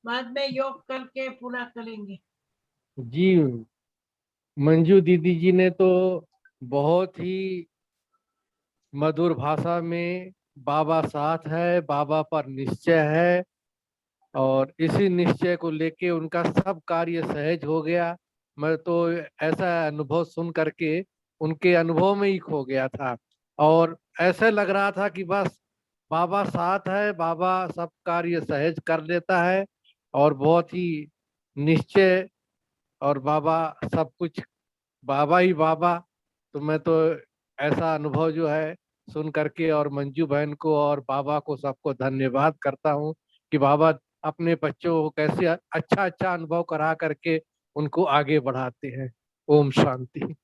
बाद में योग करके पूरा करेंगे। जी, मंजू दीदी जी ने तो बहुत ही मधुर भाषा में बाबा साथ है, बाबा पर निश्चय है, और इसी निश्चय को लेके उनका सब कार्य सहज हो गया। मैं तो ऐसा अनुभव सुन करके उनके अनुभव में ही खो गया था, और ऐसा लग रहा था कि बस बाबा साथ है, बाबा सब कार्य सहज कर लेता है, और बहुत ही निश्चय, और बाबा सब कुछ, बाबा ही बाबा। तो मैं तो ऐसा अनुभव जो है सुन करके, और मंजू बहन को और बाबा को सबको धन्यवाद करता हूँ कि बाबा अपने बच्चों को कैसे अच्छा अच्छा अनुभव करा करके उनको आगे बढ़ाते हैं। ओम शांति।